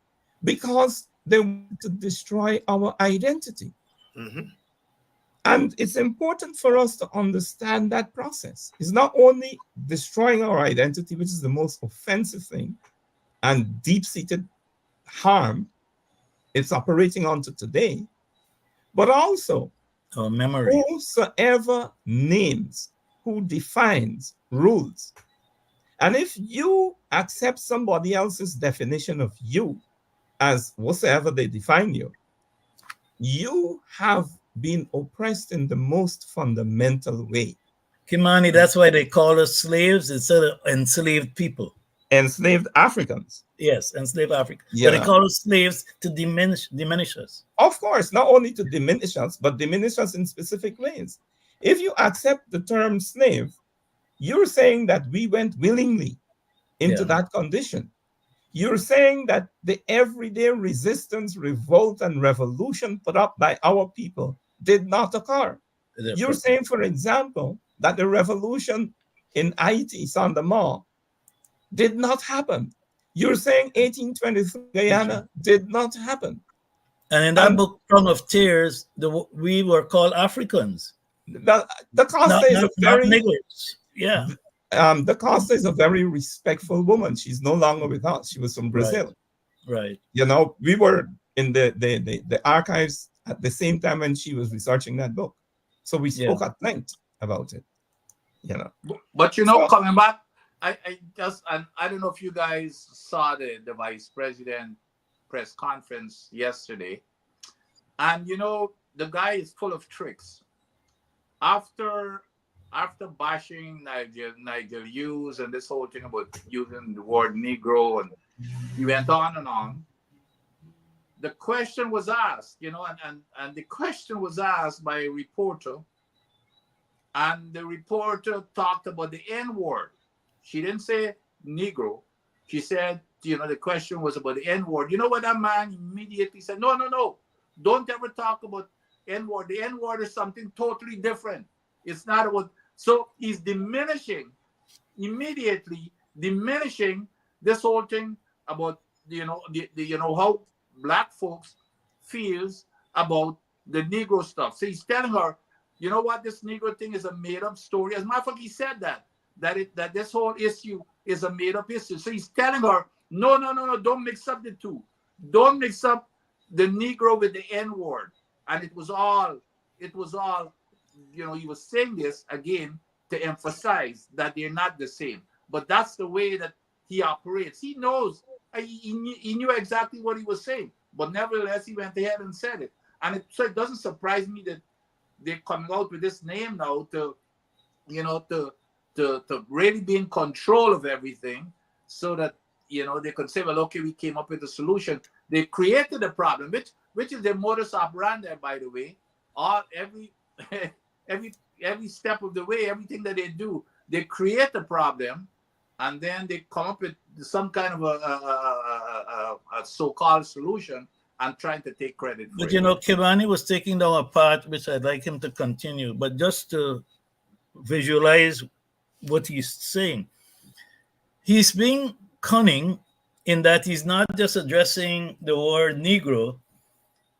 Because they want to destroy our identity. Mm-hmm. And it's important for us to understand that process. It's not only destroying our identity, which is the most offensive thing and deep-seated harm it's operating onto today, but also our memory. Whosoever names, who defines, rules. And if you accept somebody else's definition of you as whatsoever they define you, you have been oppressed in the most fundamental way. Kimani, that's why they call us slaves instead of enslaved people. Enslaved Africans. Yes, enslaved Africans. Yeah. But they call us slaves to diminish us. Of course, not only to diminish us, but diminish us in specific ways. If you accept the term slave, you're saying that we went willingly into that condition. You're saying that the everyday resistance, revolt, and revolution put up by our people did not occur. You're saying, for example, that the revolution in Haiti, Saint Domingue, did not happen. You're saying 1823 Guyana did not happen. And in that book, Tongue of Tears, we were called Africans. The Costa is a very niggers. Yeah. The Costa is a very respectful woman. She's no longer with us. She was from Brazil. Right. You know, we were in the archives at the same time when she was researching that book. So we Yeah. spoke at length about it, you know. But So, coming back, I don't know if you guys saw the vice president press conference yesterday, and the guy is full of tricks. After bashing Nigel Hughes and this whole thing about using the word Negro, and he went on and on. The question was asked, and the question was asked by a reporter, and the reporter talked about the N word. She didn't say Negro. She said, the question was about the N word. You know what that man immediately said? No, no, no. Don't ever talk about N word. The N word is something totally different. It's not about. So he's immediately diminishing this whole thing about how black folks feels about the Negro stuff. So he's telling her, you know what, this Negro thing is a made-up story. As a matter of fact, he said that this whole issue is a made-up issue. So he's telling her, no, no, no, no, don't mix up the two. Don't mix up the Negro with the N-word. And it was all, he was saying this again to emphasize that they're not the same. But that's the way that he operates. He knows, he knew exactly what he was saying. But nevertheless, he went ahead and said it. And so it doesn't surprise me that they're coming out with this name now to really be in control of everything, so that they could say, well, okay, we came up with a solution. They created a problem, which is their modus operandi, by the way. All every step of the way, everything that they do, they create a problem, and then they come up with some kind of a so-called solution and trying to take credit for But it. Kimani was taking down a part which I'd like him to continue, but just to visualize what he's saying. He's being cunning in that he's not just addressing the word Negro,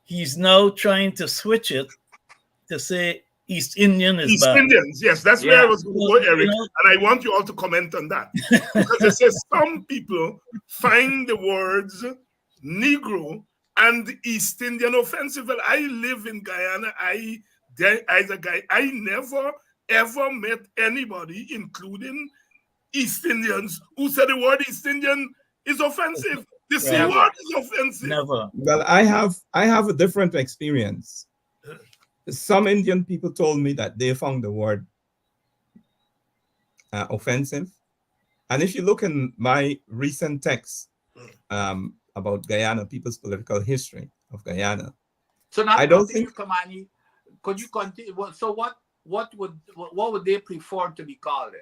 he's now trying to switch it to say East Indian is East bad. Indians, yes, that's where I was going to go, Eric, and I want you all to comment on that. Because it says some people find the words Negro and East Indian offensive. Well, I live in Guyana. I never ever met anybody, including East Indians, who said the word East Indian is offensive. The C word is offensive. Never. well, I have a different experience. Some Indian people told me that they found the word offensive. And if you look in my recent text about Guyana, people's political history of Guyana, So now, I don't think Kimani, could you continue? So what would they prefer to be called then?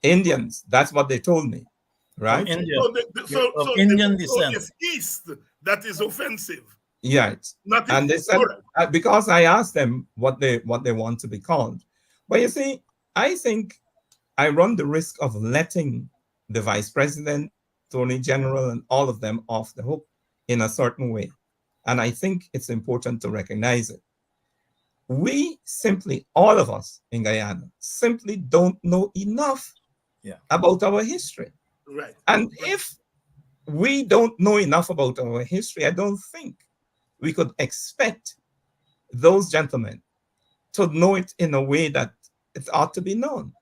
Indians, that's what they told me, right? From India. So Indian descent. it's East that is offensive. Yeah, Not and they said because I asked them what they want to be called. But you see, I think I run the risk of letting the vice president, attorney general, and all of them off the hook in a certain way. And I think it's important to recognize it. We simply, all of us in Guyana, simply don't know enough about our history. Right. And if we don't know enough about our history, I don't think we could expect those gentlemen to know it in a way that it ought to be known.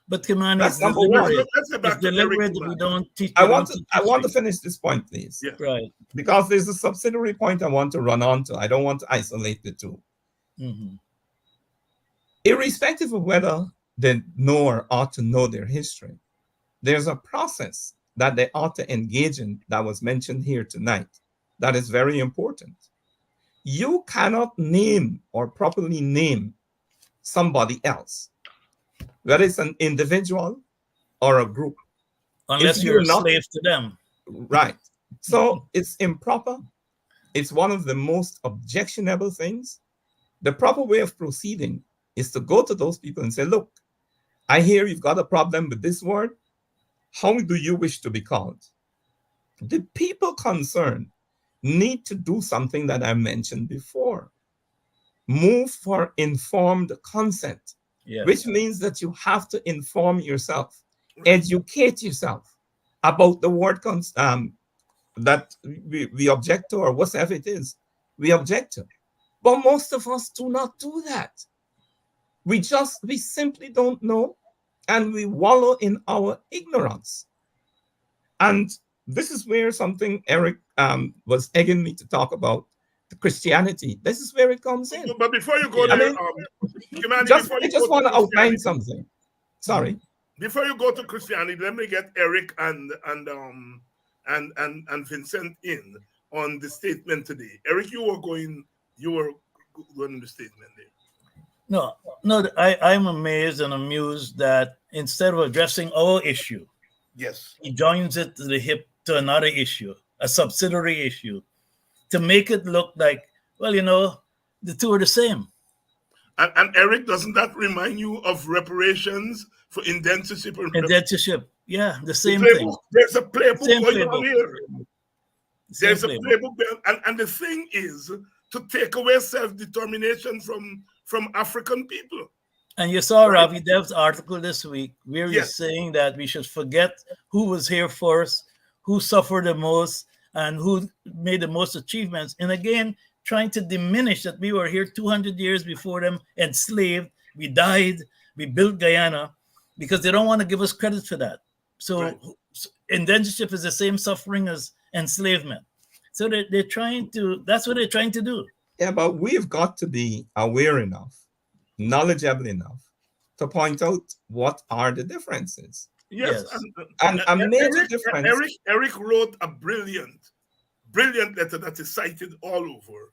But Kimani, That's it's number one. deliberate. Let's get back It's to Eric. deliberate that we don't teach. I want to finish this point, please. Yeah. Right. Because there's a subsidiary point I want to run on to. I don't want to isolate the two. Mm-hmm. Irrespective of whether they know or ought to know their history, there's a process that they ought to engage in that was mentioned here tonight that is very important. You cannot name or properly name somebody else, whether it's an individual or a group. Unless you're a slave to them. Right. So it's improper. It's one of the most objectionable things. The proper way of proceeding is to go to those people and say, look, I hear you've got a problem with this word. How do you wish to be called? The people concerned need to do something that I mentioned before. Move for informed consent, which means that you have to inform yourself, educate yourself about the word that we object to, or whatever it is we object to. But most of us do not do that. We simply don't know, and we wallow in our ignorance. And this is where something Eric was egging me to talk about, the Christianity. This is where it comes in. But before you go Yeah. I there, mean, Kimani, before I you just go to want to outline Christianity, something. Sorry. before you go to Christianity, let me get Eric and Vincent in on the statement today. Eric, you were going the statement there. No, no, I'm amazed and amused that instead of addressing our issue, Yes. he joins it to the hip to another issue, a subsidiary issue, to make it look like, well, the two are the same. And Eric, doesn't that remind you of reparations for indentureship and Indentureship, yeah, the the same thing. playbook? There's a playbook Same going on playbook. here. Same There's a playbook. playbook, and the thing is to take away self-determination from African people. And you saw Right. Ravi Dev's article this week where he's Yes. saying that we should forget who was here first, who suffered the most, and who made the most achievements. And again, trying to diminish that we were here 200 years before them, enslaved, we died, we built Guyana, because they don't want to give us credit for that. So Right. indentureship is the same suffering as enslavement. So they're trying to, that's what they're trying to do. Yeah, but we've got to be aware enough, knowledgeable enough to point out what are the differences. Yes. Yes. And a major difference. Eric wrote a brilliant letter that is cited all over,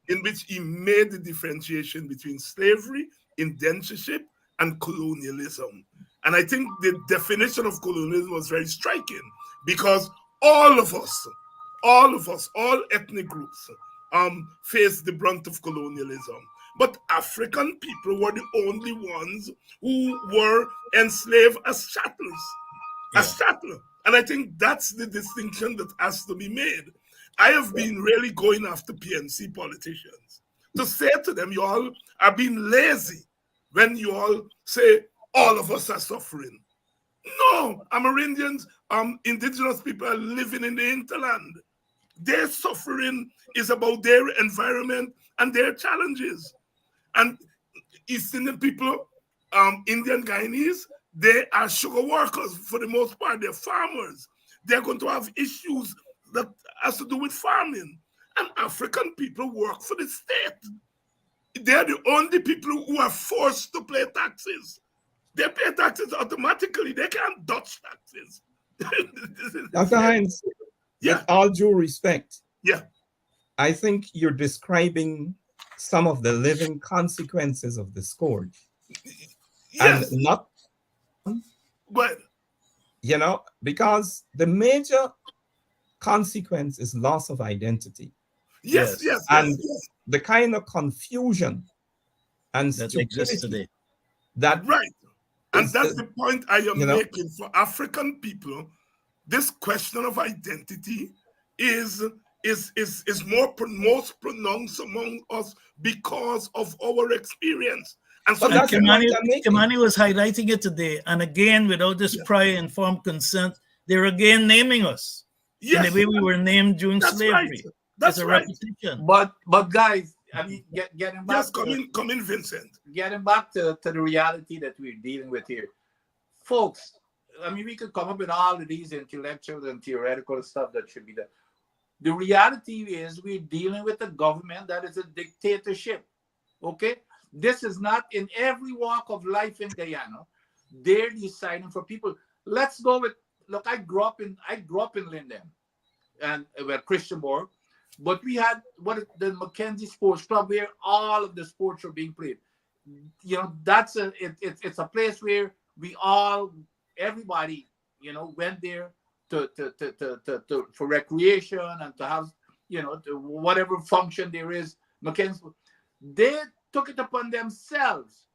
in which he made the differentiation between slavery, indentureship, and colonialism. And I think the definition of colonialism was very striking because all of us, all ethnic groups, face the brunt of colonialism. But African people were the only ones who were enslaved as chattels. As chattel. And I think that's the distinction that has to be made. I have been really going after PNC politicians to say to them, you all are being lazy when you all say all of us are suffering. No, Amerindians, indigenous people are living in the hinterland. Their suffering is about their environment and their challenges. And East Indian people, Indian Guyanese, they are sugar workers for the most part. They're farmers. They're going to have issues that has to do with farming. And African people work for the state. They're the only people who are forced to pay taxes. They pay taxes automatically. They can't dodge taxes. Dr. Hines, Yeah. with all due respect, Yeah. I think you're describing some of the living consequences of the scourge. Yes. And not, But because the major consequence is loss of identity. yes. And the kind of confusion and That exists stupidity today. that right. And is that's the point I am you know- making for African people. This question of identity is most pronounced among us because of our experience. And so But that's the point I'm making. Kimani was highlighting it today. And again, without this prior informed consent, they're again naming us yes, in the way we were named during that's slavery. right. That's It's a right. repetition. But guys, I mean, getting back Yes, come in, Vincent. getting back to the reality that we're dealing with here, folks. I mean, we could come up with all of these intellectual and theoretical stuff that should be there. The reality is we're dealing with a government that is a dictatorship. Okay, this is not in every walk of life in Guyana. They're deciding for people. Let's go with look. I grew up in Linden, and well, Christian Borg, but we had the Mackenzie Sports Club where all of the sports were being played. That's it's a place where everybody went there to for recreation and to have to whatever function there is. Mackenzie, they took it upon themselves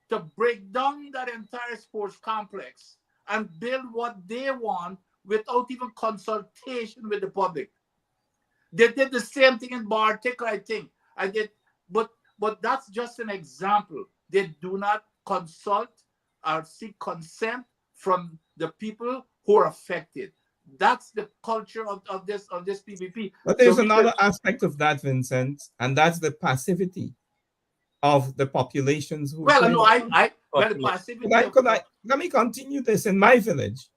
to break down that entire sports complex and build what they want without even consultation with the public. They did the same thing in Bartik, I think. But that's just an example. They do not consult or seek consent from the people who are affected. That's the culture of this PPP. But So there's we another could, aspect of that, Vincent, and that's the passivity of the populations who well, play no, the. well, the passivity of Let me continue this in my village,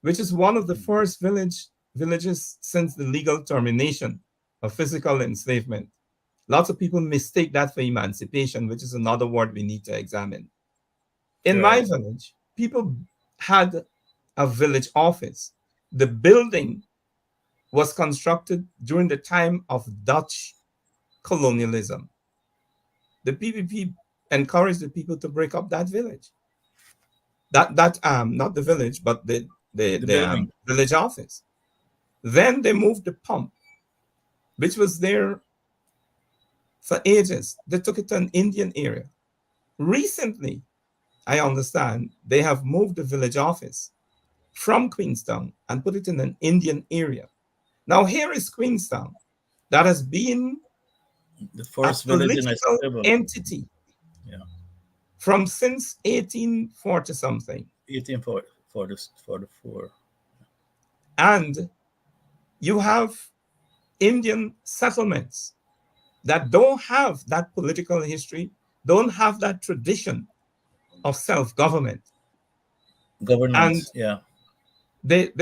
which is one of the first villages since the legal termination of physical enslavement. Lots of people mistake that for emancipation, which is another word we need to examine. In my Right. village, people had a village office. The building was constructed during the time of Dutch colonialism. The PPP encouraged the people to break up that village. That not the village, but The building. village office. Then they moved the pump, which was there for ages. They took it to an Indian area. Recently, I understand they have moved the village office from Queenstown and put it in an Indian area. Now here is Queenstown that has been The a first village in political Estable. entity Yeah. from since 1840 something. 1844. And you have Indian settlements that don't have that political history, don't have that tradition of self-government. And Governance. Yeah. the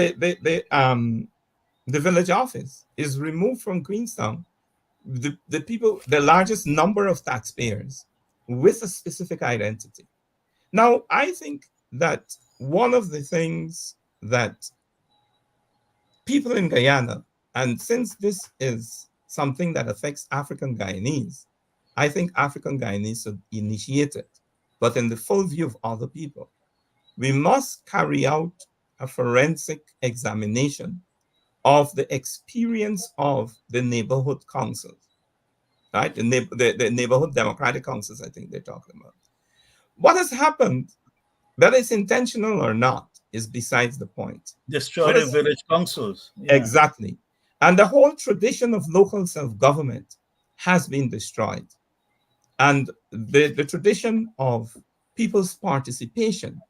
village office is removed from Queenstown. The people, the largest number of taxpayers with a specific identity. Now, I think that one of the things that people in Guyana, and since this is something that affects African Guyanese, I think African Guyanese should initiate it, but in the full view of other people. We must carry out a forensic examination of the experience of the neighborhood councils, right? The neighborhood democratic councils, I think they're talking about. What has happened, whether it's intentional or not, is besides the point. Destroy the village councils. Yeah. Exactly. And the whole tradition of local self-government has been destroyed. And the tradition of people's participation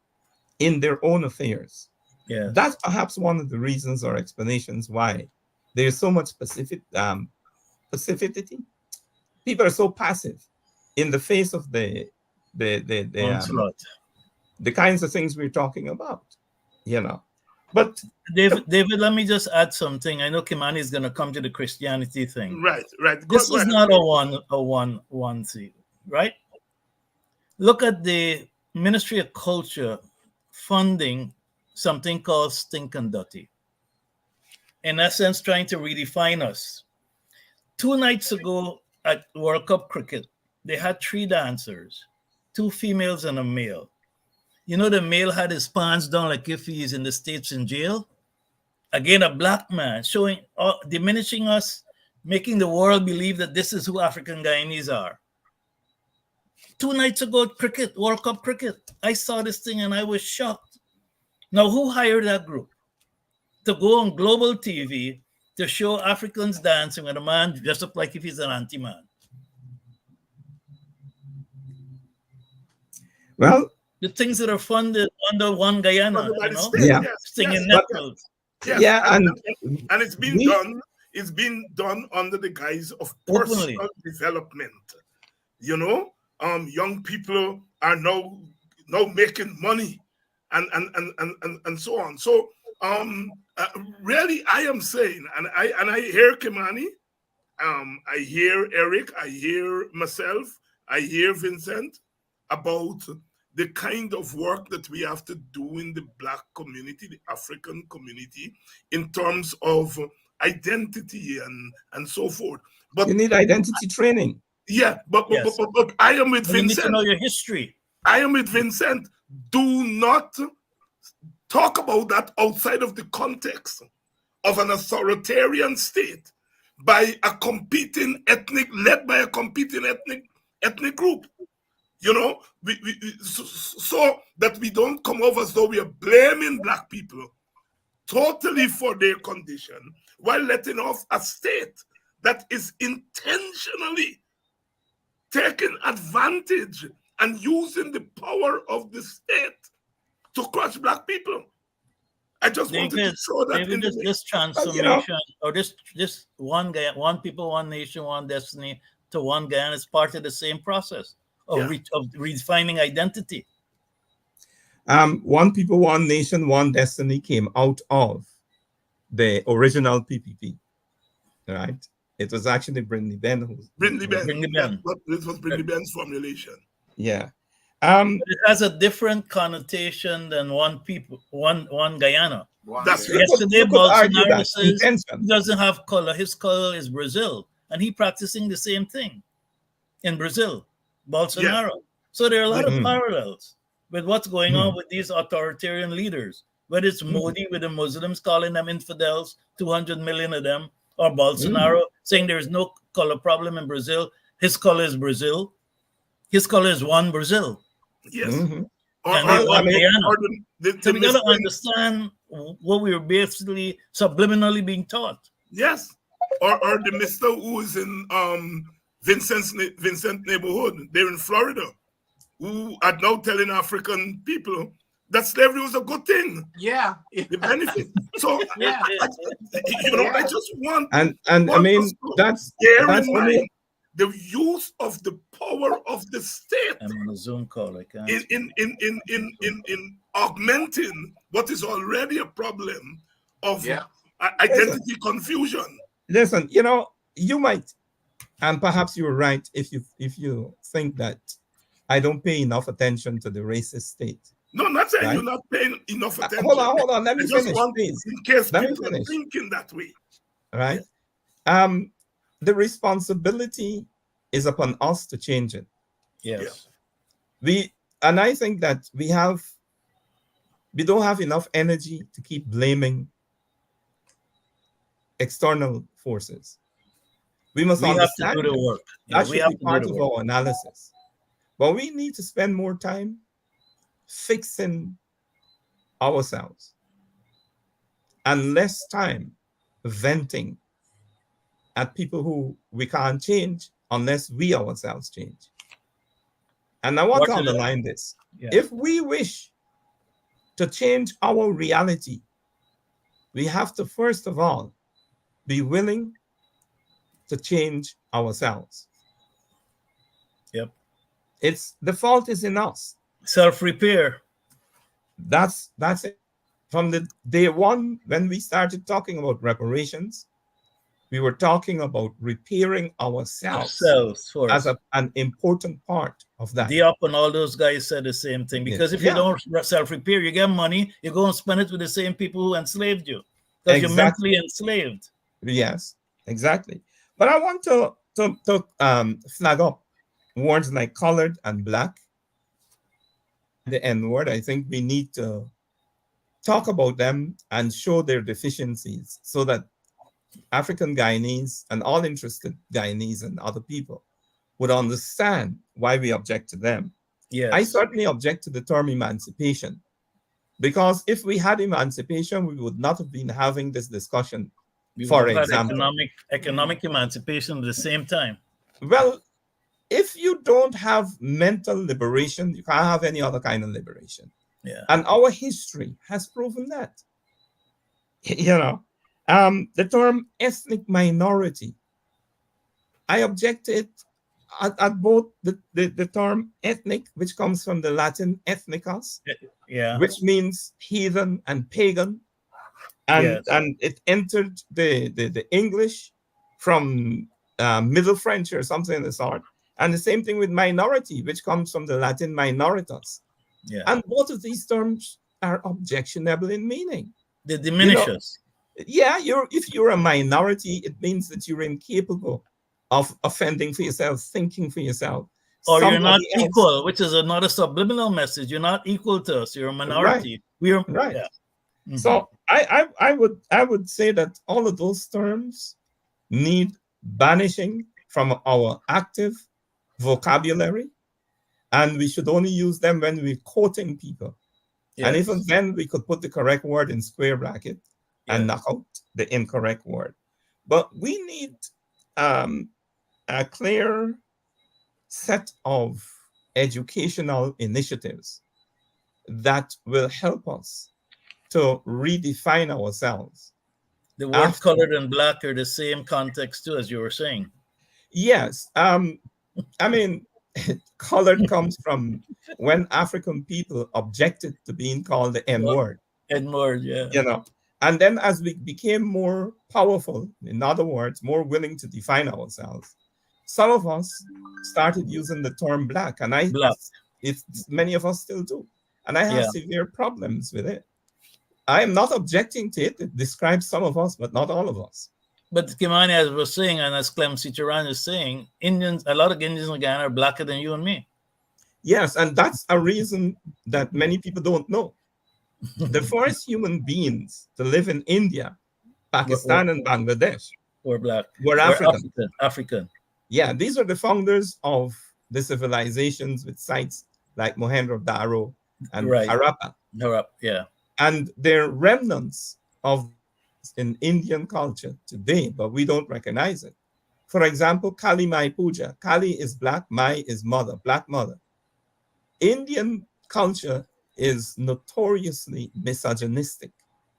in their own affairs. Yes. That's perhaps one of the reasons or explanations why there's so much passivity. People are so passive in the face of the kinds of things we're talking about, you know. But David, let me just add something. I know Kimani is going to come to the Christianity thing. Right. This is not a one thing, right? Look at the Ministry of Culture funding something called Stink and Dirty. In essence, trying to redefine us. 2 nights ago at World Cup cricket, they had 3 dancers, 2 females and a male. You know, the male had his pants down like if he's in the States in jail. Again, a black man showing, diminishing us, making the world believe that this is who African Guyanese are. 2 nights ago, cricket, World Cup cricket, I saw this thing and I was shocked. Now, who hired that group to go on global TV to show Africans dancing with a man dressed up like if he's an anti-man? Well, the things that are funded under One Guyana, you know, stinging nipples. And it's been done. It's been done under the guise of personal development. You know, young people are now making money, and so on. So, really, I am saying, and I hear Kimani, I hear Eric, I hear myself, I hear Vincent about the kind of work that we have to do in the Black community, the African community, in terms of identity and so forth. But you need identity training. Yeah, but I am with Vincent. You need to know your history. I am with Vincent. Do not talk about that outside of the context of an authoritarian state by a competing led by a competing ethnic group. You know, so that we don't come off as though we are blaming Black people totally for their condition while letting off a state that is intentionally taking advantage and using the power of the state to crush Black people. I just wanted to throw that David, in the mix. this transformation, or this one guy, one people, one nation, one destiny to one Guyana is part of the same process of redefining identity. One people, one nation, one destiny came out of the original PPP, right? It was actually Brindley Ben who. Brindley Ben. It was Brindley Ben's formulation. Yeah. It has a different connotation than one people, one Guyana. That's right. Yesterday, Bolsonaro says intention. he doesn't have color. His color is Brazil, and he practicing the same thing in Brazil. Bolsonaro. Yeah. So there are a lot of parallels with what's going on with these authoritarian leaders. Whether it's Modi with the Muslims calling them infidels, 200 million of them, or Bolsonaro saying there's no color problem in Brazil. His color is Brazil. His color is one Brazil. Yes. So we got to understand what we were basically subliminally being taught. Yes. Or the Mr. who is in Vincent neighborhood, they're in Florida, who are now telling African people that slavery was a good thing. Yeah. The benefit. So I just want I mean that's in mind the use of the power of the state. I'm on a Zoom call. I can't. In augmenting what is already a problem of identity confusion. Listen, you might, and perhaps you're right if you think that I don't pay enough attention to the racist state. No, not saying you're not paying enough attention. Hold on. Let me finish, please. In case people are thinking that way. Right. The responsibility is upon us to change it. Yes. And I think that we don't have enough energy to keep blaming external forces. We must understand have to do the work. That should be part of our analysis. But we need to spend more time fixing ourselves and less time venting at people who we can't change unless we ourselves change. And I want to underline this. Yeah. If we wish to change our reality, we have to first of all be willing to change ourselves. Yep. The fault is in us. Self-repair. That's it. From the day one, when we started talking about reparations, we were talking about repairing ourselves as an important part of that. Diop and all those guys said the same thing. Because if you don't self-repair, you get money, you go and spend it with the same people who enslaved you. Because you're mentally enslaved. Yes, exactly. But I want to flag up words like colored and black. The N-word, I think we need to talk about them and show their deficiencies so that African Guyanese and all interested Guyanese and other people would understand why we object to them. Yes. I certainly object to the term emancipation, because if we had emancipation, we would not have been having this discussion. For example, economic emancipation at the same time. Well, if you don't have mental liberation, you can't have any other kind of liberation. Yeah. And our history has proven that. The term ethnic minority, I object to it at both the term ethnic, which comes from the Latin ethnicus, which means heathen and pagan, and it entered the English from Middle French or something of the sort. And the same thing with minority, which comes from the Latin minoritas. Yeah. And both of these terms are objectionable in meaning. They diminish us. Yeah, if you're a minority, it means that you're incapable of offending for yourself, thinking for yourself. Or you're not equal, which is another subliminal message. You're not equal to us. You're a minority. Right. We are right. Yeah. Mm-hmm. So I would say that all of those terms need banishing from our active vocabulary, and we should only use them when we're quoting people. Yes. And even then, we could put the correct word in square bracket and knock out the incorrect word. But we need a clear set of educational initiatives that will help us to redefine ourselves. The words colored and black are the same context too, as you were saying. Yes. I mean, colored comes from when African people objected to being called the N word. N word, yeah. You know, and then as we became more powerful, in other words, more willing to define ourselves, some of us started using the term black, and it's many of us still do, and I have severe problems with it. I am not objecting to it. It describes some of us, but not all of us. But Kimani, as I was saying, and as Clem Ciceran is saying, Indians, a lot of Indians in Ghana are blacker than you and me. Yes, and that's a reason that many people don't know. The first human beings to live in India, Pakistan, and Bangladesh were black. Were African. African. Yeah, these are the founders of the civilizations with sites like Mohenjo-daro and Harappa. Harappa, yeah. And they're remnants of in Indian culture today, but we don't recognize it. For example, Kali Mai Puja. Kali is black, Mai is mother, black mother. Indian culture is notoriously misogynistic.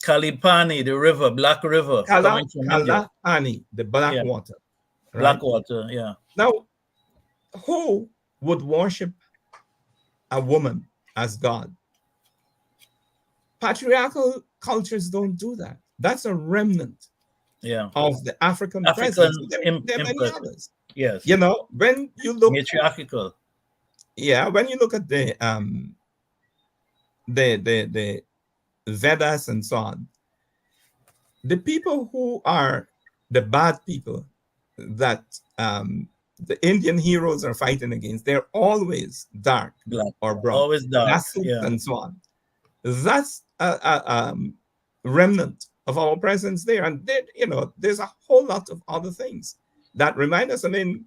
Kalipani, the river, Black River. Kalapani, the black water. Right? Black water, yeah. Now, who would worship a woman as God? Patriarchal cultures don't do that. That's a remnant of the African presence. There are many others. Yes. You know, when you look matriarchal. Yeah, when you look at the Vedas and so on, the people who are the bad people that the Indian heroes are fighting against, they're always dark, black or brown, always dark, and so on. That's a remnant of our presence there, and there, you know, there's a whole lot of other things that remind us. I mean,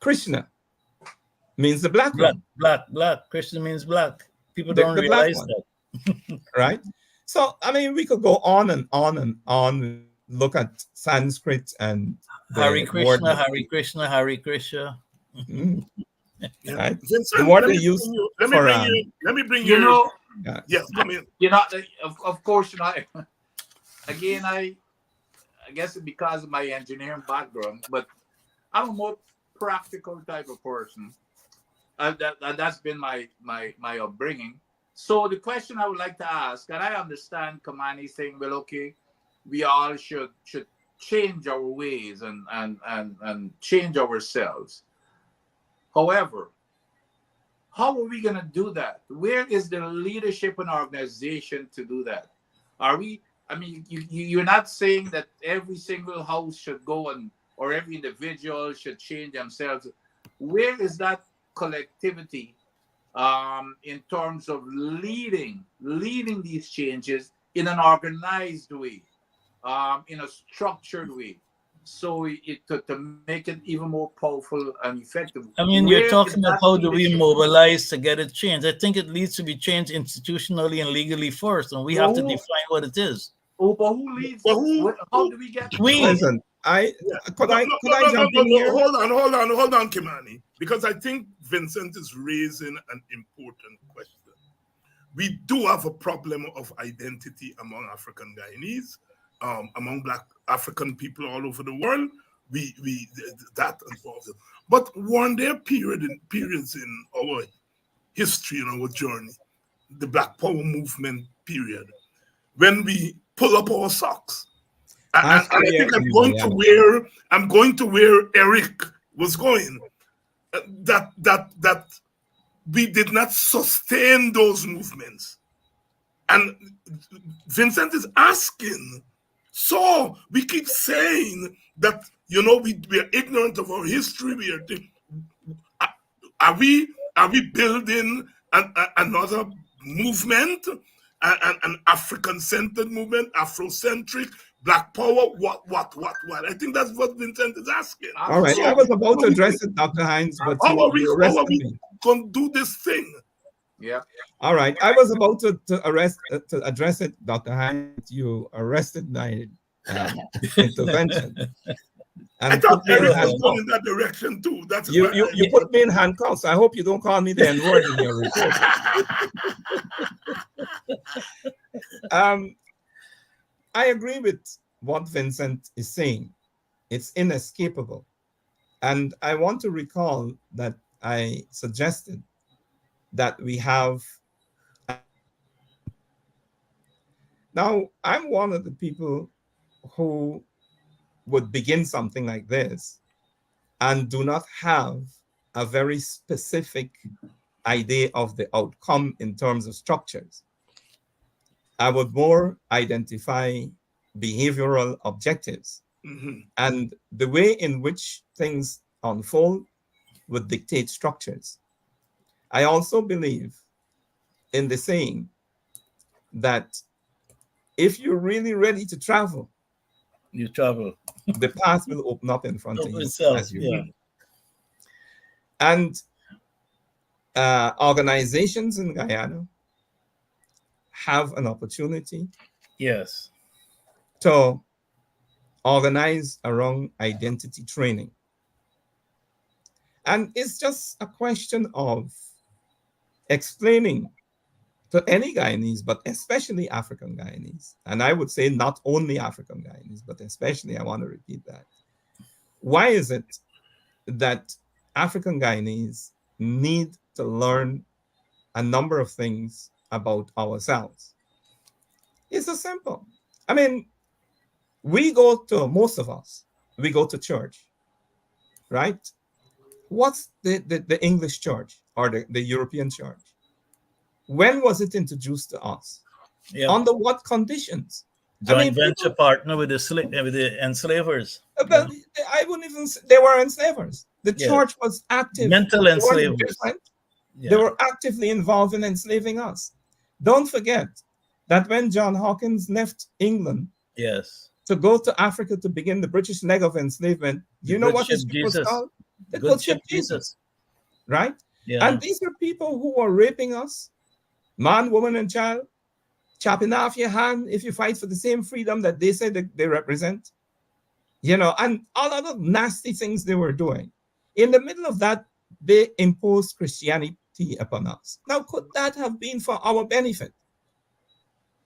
Krishna means the black one. Black. Krishna means black. People don't realize that. Right? So, I mean, we could go on and on and on, look at Sanskrit and Hare Krishna, Hare Krishna, Hare Krishna. Right? The word they use let me bring you. know, yes, come in. You know, of course, you know, again, I guess it's because of my engineering background, but I'm a more practical type of person. That's been my upbringing. So the question I would like to ask, and I understand Kimani saying, well, okay, we all should change our ways and change ourselves. However, how are we going to do that? Where is the leadership in our organization to do that? Are we? I mean, you're not saying that every single house should go or every individual should change themselves. Where is that collectivity in terms of leading these changes in an organized way, in a structured way, so to make it even more powerful and effective? I mean, you're talking about how do we mobilize to get it changed. I think it needs to be changed institutionally and legally first, and we have to define what it is. Oh, but who leads? How do we get? Listen, could I jump in here? Hold on, Kimani, because I think Vincent is raising an important question. We do have a problem of identity among African Guyanese, among Black African people all over the world. We that involves it. But weren't there periods in our history and our journey, the Black Power movement period, when we pull up our socks? And I think I'm going to where Eric was going. That we did not sustain those movements. And Vincent is asking, so we keep saying that, you know, we are ignorant of our history. Are we building another movement, an African-centered movement, Afrocentric, Black Power? What? I think that's what Vincent is asking. All right, I was about to address it, Dr. Hines, but how are we going to do this thing? Yeah. All right, I was about to address it, Dr. Hines. You arrested my intervention. And I thought Eric was going in that direction too. That's you put me in handcuffs. I hope you don't call me the N-word in your report. Um, I agree with what Vincent is saying. It's inescapable. And I want to recall that I suggested that we have. Now, I'm one of the people who would begin something like this and do not have a very specific idea of the outcome in terms of structures. I would more identify behavioral objectives, and the way in which things unfold would dictate structures. I also believe in the saying that if you're really ready to travel, You travel. the path will open up in front of you Itself, as you yeah. go. And organizations in Guyana have an opportunity Yes. to organize around identity training. And it's just a question of explaining to any Guyanese, but especially African Guyanese, and I would say not only African Guyanese, but especially, I want to repeat that. Why is it that African Guyanese need to learn a number of things about ourselves? It's so simple. I mean, most of us, we go to church, right? What's the English church or the European church? When was it introduced to us? Yeah. Under what conditions? Joint venture partner with the enslavers. But I wouldn't even say they were enslavers. The church was active. Mental enslavers. They were actively involved in enslaving us. Don't forget that when John Hawkins left England to go to Africa to begin the British leg of enslavement, you know what his ship was called? The Good Ship Jesus. Right? Yeah. And these are people who were raping us, man, woman, and child, chopping off your hand if you fight for the same freedom that they say that they represent, you know, and all other nasty things they were doing. In the middle of that, they imposed Christianity upon us. Now, could that have been for our benefit?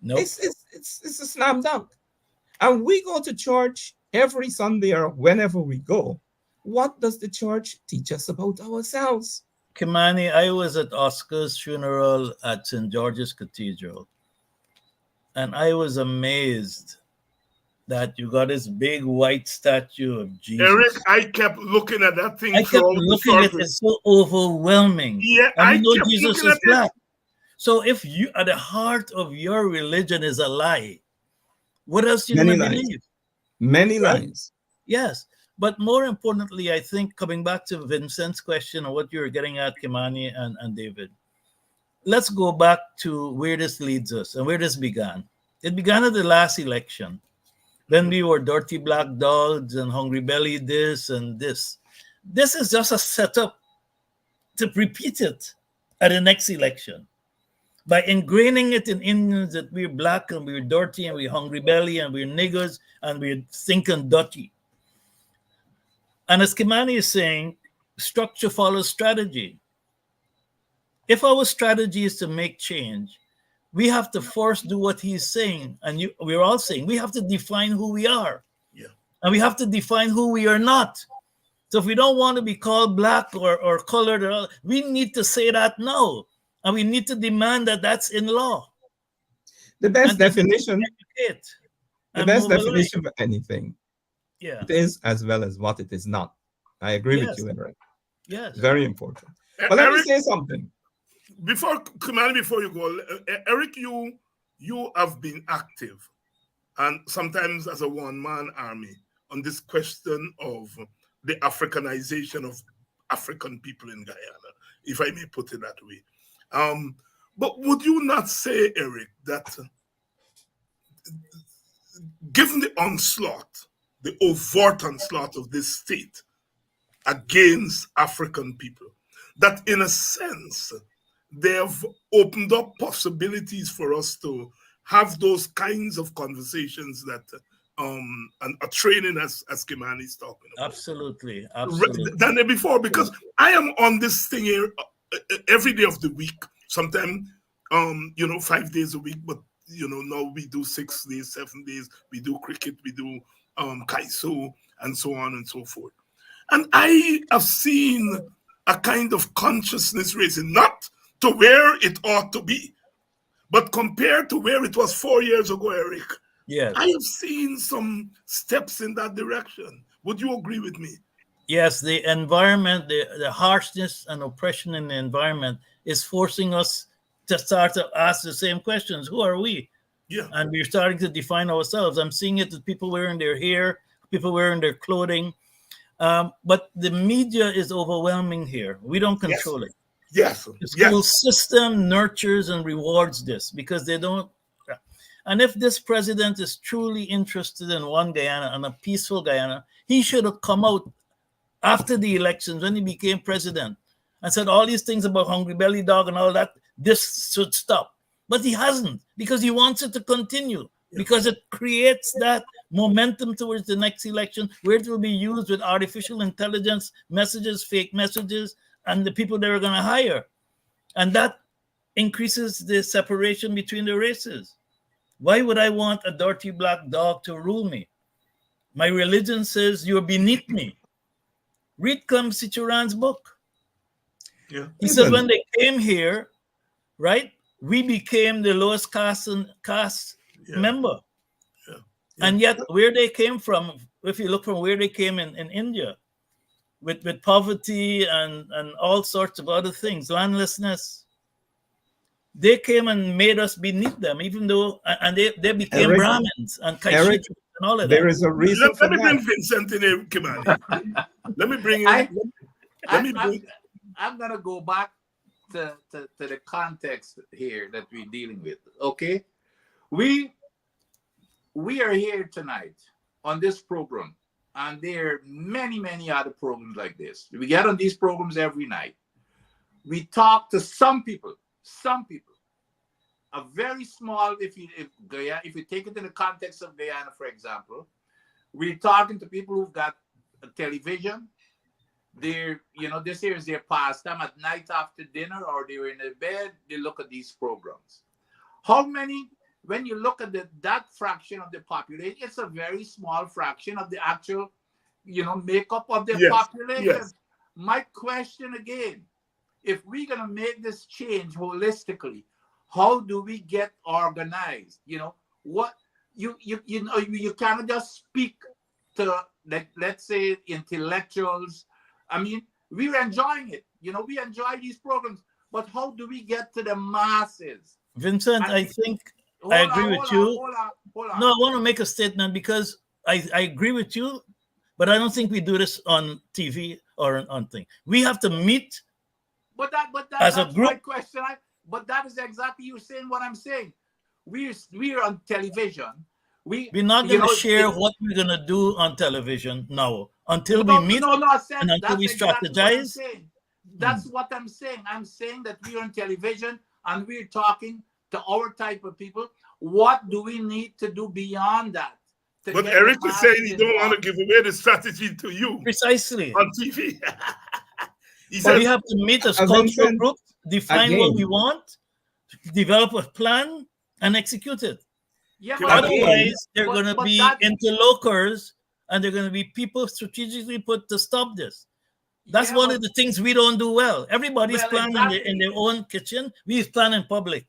No. Nope. It's a slam dunk. And we go to church every Sunday or whenever we go. What does the church teach us about ourselves? Kimani, I was at Oscar's funeral at St. George's Cathedral, and I was amazed that you got this big white statue of Jesus. Eric, I kept looking at that thing. I kept looking at it. It's so overwhelming. Yeah, I know Jesus is black. So if you at the heart of your religion is a lie, what else do you believe? Many lies. Yes. But more importantly, I think coming back to Vincent's question or what you were getting at, Kimani and David, let's go back to where this leads us and where this began. It began at the last election. Then we were dirty black dogs and hungry belly this and this. This is just a setup to repeat it at the next election. By ingraining it in Indians that we're black and we're dirty and we're hungry belly and we're niggers and we're stinking dirty. And as Kimani is saying, structure follows strategy. If our strategy is to make change, we have to first do what he's saying. And we're all saying, we have to define who we are. Yeah. And we have to define who we are not. So if we don't want to be called black or colored, we need to say that now. And we need to demand that that's in law. The best definition of anything. Yeah. It is as well as what it is not. I agree with you, Eric. Yes. Very important. But let me say something. Before you go, Eric, you have been active and sometimes as a one-man army on this question of the Africanization of African people in Guyana, if I may put it that way. But would you not say, Eric, that given the onslaught, the overt onslaught of this state against African people, that in a sense, they have opened up possibilities for us to have those kinds of conversations that and a training as Kimani is talking about. Absolutely. Than before, because I am on this thing here every day of the week, sometimes 5 days a week, but now we do 6 days, 7 days, we do cricket, we do kaiso, and so on and so forth. And I have seen a kind of consciousness raising, not to where it ought to be, but compared to where it was 4 years ago, Eric, Yes. I have seen some steps in that direction. Would you agree with me? Yes, the environment, the harshness and oppression in the environment is forcing us to start to ask the same questions. Who are we? Yeah. And we're starting to define ourselves. I'm seeing it with people wearing their hair, people wearing their clothing. But the media is overwhelming here. We don't control it. Yes. The school system nurtures and rewards this because they don't. And if this president is truly interested in one Guyana and a peaceful Guyana, he should have come out after the elections when he became president and said all these things about hungry belly dog and all that. This should stop. But he hasn't because he wants it to continue because it creates that momentum towards the next election where it will be used with artificial intelligence, messages, fake messages, and the people they are going to hire. And that increases the separation between the races. Why would I want a dirty black dog to rule me? My religion says you're beneath me. Read Clem Sichuran's book. Yeah. He said when they came here, right, we became the lowest caste member. Yeah. And yet where they came from, if you look from where they came in India, with poverty and all sorts of other things, landlessness, they came and made us beneath them, even though, and they became Eric, Brahmins and Eric, Kaishit and all of there that. is a reason for Let me that. bring Vincent in here, Kimani. Let me bring him. I'm going to go back to the context here that we're dealing with, okay? We are here tonight on this program, and there are many, many other programs like this. We get on these programs every night. We talk to some people, a very small, if you take it in the context of Guyana, for example, we're talking to people who've got a television. They're, this here is their pastime at night after dinner, or they're in their bed, they look at these programs. How many, when you look at that fraction of the population, it's a very small fraction of the actual, makeup of the population. Yes. My question again, if we're going to make this change holistically, how do we get organized? What you cannot just speak to, let's say, intellectuals. I mean, we're enjoying it. We enjoy these programs, but how do we get to the masses? Vincent, I think I agree with you. Hold on. No, I want to make a statement because I agree with you, but I don't think we do this on TV or on thing. We have to meet. But as that's a group. my question. But that is exactly you saying what I'm saying. We're on television. We're not going to share what we're going to do on television now until we meet and until we strategize. That's what I'm saying. I'm saying that we're on television and we're talking to our type of people. What do we need to do beyond that? But Eric is saying he don't want to give away the strategy to you. Precisely. On TV. We have to meet as cultural groups, define what we want, develop a plan, and execute it. Yeah, otherwise, they're going to be interlocutors, and they're going to be people strategically put to stop this. That's one of the things we don't do well. Everybody's planning in their own kitchen. We plan in public.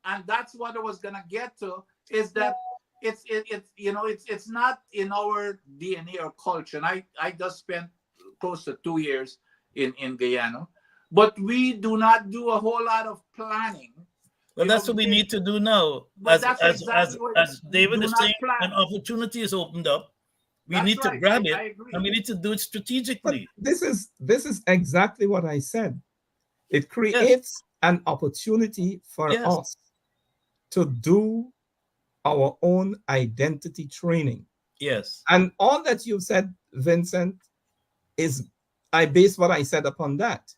And that's what I was going to get to, is that it's not in our DNA or culture. And I just spent close to 2 years in Guyana, but we do not do a whole lot of planning. Well, that's what we need to do now. As David is saying, an opportunity is opened up. We need to grab it, and we need to do it strategically. But this is exactly what I said. It creates an opportunity for us to do our own identity training. Yes. And all that you said, Vincent, is I base what I said upon that.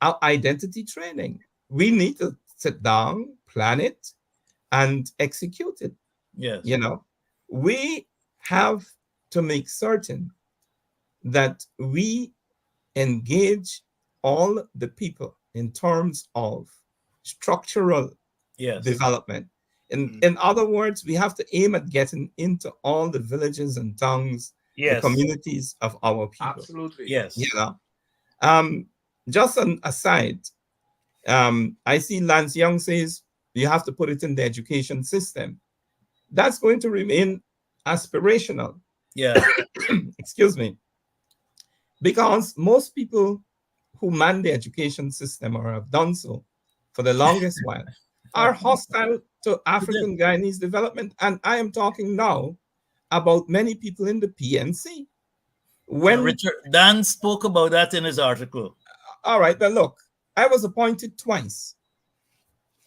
Our identity training. We need to sit down, plan it, and execute it. Yes. We have to make certain that we engage all the people in terms of structural development, In other words, we have to aim at getting into all the villages and towns, the Yes. communities of our people. Absolutely. Yes. You know, just an aside, I see Lance Young says you have to put it in the education system. That's going to remain aspirational. Yeah. Excuse me. Because most people who man the education system or have done so for the longest while are hostile to African Guyanese development. And I am talking now about many people in the PNC. When Richard Dan spoke about that in his article. all right, but look, I was appointed twice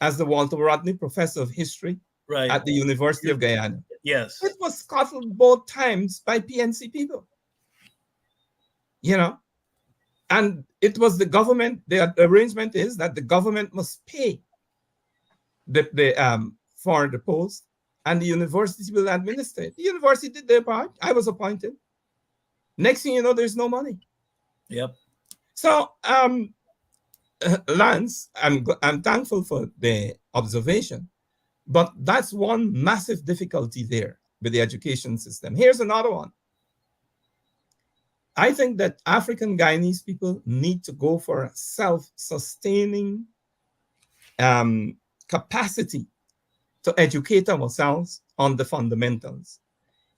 as the Walter Rodney Professor of History at the University of Guyana. Yes. It was scuttled both times by PNC people. You know, and it was the government, the arrangement is that the government must pay for the post and the university will administer it. The university did their part. I was appointed. Next thing you know, there's no money. Yep. So, Lance, I'm thankful for the observation, but that's one massive difficulty there with the education system. Here's another one. I think that African Guyanese people need to go for a self-sustaining capacity to educate ourselves on the fundamentals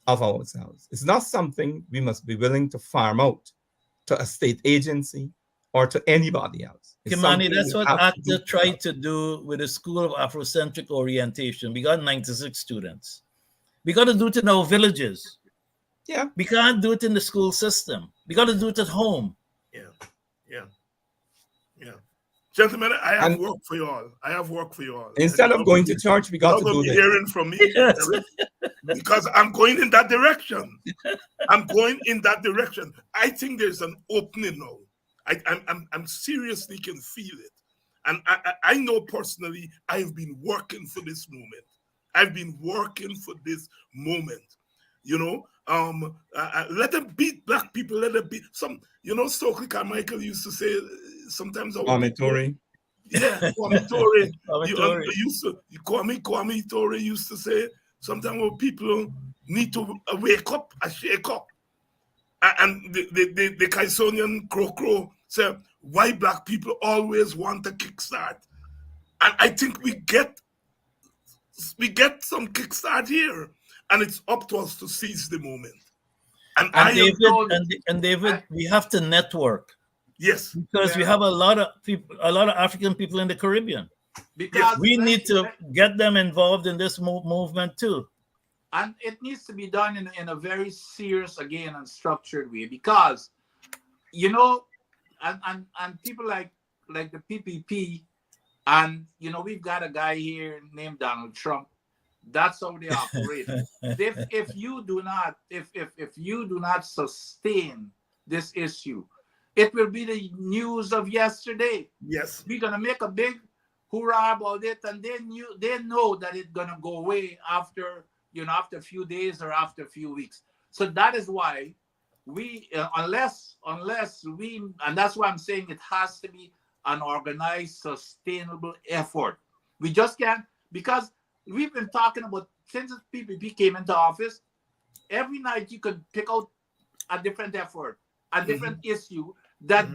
of ourselves. It's not something we must be willing to farm out to a state agency or to anybody else. Kimani, that's what ACTA tried to do with the School of Afrocentric Orientation. We got 96 students. We got to do it in our villages. Yeah. We can't do it in the school system. We got to do it at home. Yeah. Gentlemen, I have work for you all. Instead of going to church, we got to do this. Hearing from me, because I'm going in that direction. I think there's an opening now. I'm seriously can feel it. And I know personally, I've been working for this moment. You know, let them beat black people. Let them beat some. You know, Stokely Carmichael used to say sometimes. Kwame Ture. Yeah, Kwame Ture. Kwame Ture used to say sometimes people need to wake up and shake up. And the Kaisonian Crow said, why black people always want a kickstart? And I think we get some kickstart here. And it's up to us to seize the moment. And David, we have to network. Yes. Because we have a lot of people, a lot of African people in the Caribbean. Because we need to get them involved in this movement too. And it needs to be done in a very serious, again, and structured way. Because, you know, and people like the PPP, and, you know, we've got a guy here named Donald Trump. That's how they operate. if you do not sustain this issue, it will be the news of yesterday. Yes, we're gonna make a big hoorah about it, and they know that it's gonna go away after a few days or after a few weeks. So that is why we, unless we, and that's why I'm saying it has to be an organized, sustainable effort. We just can't, because we've been talking about, since the PPP came into office, every night you could pick out a different effort, a different issue that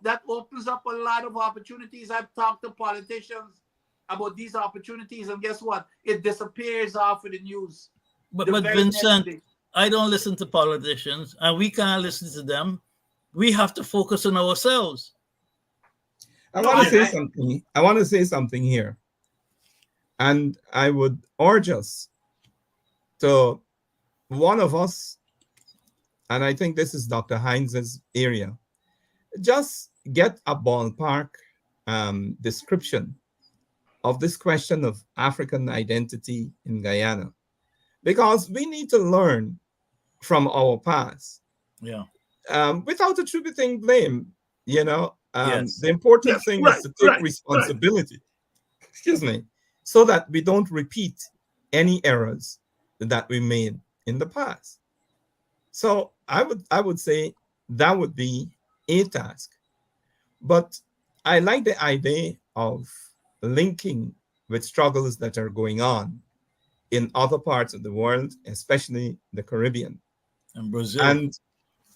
that opens up a lot of opportunities. I've talked to politicians about these opportunities, and guess what? It disappears off of the news. But Vincent, I don't listen to politicians, and we can't listen to them. We have to focus on ourselves. I want to say something here. And I would urge us to, one of us, and I think this is Dr. Heinz's area, just get a ballpark description of this question of African identity in Guyana, because we need to learn from our past. Yeah. Without attributing blame, the Yes. important thing is to take responsibility. Excuse me. So that we don't repeat any errors that we made in the past. So I would say that would be a task. But I like the idea of linking with struggles that are going on in other parts of the world, especially the Caribbean. And Brazil.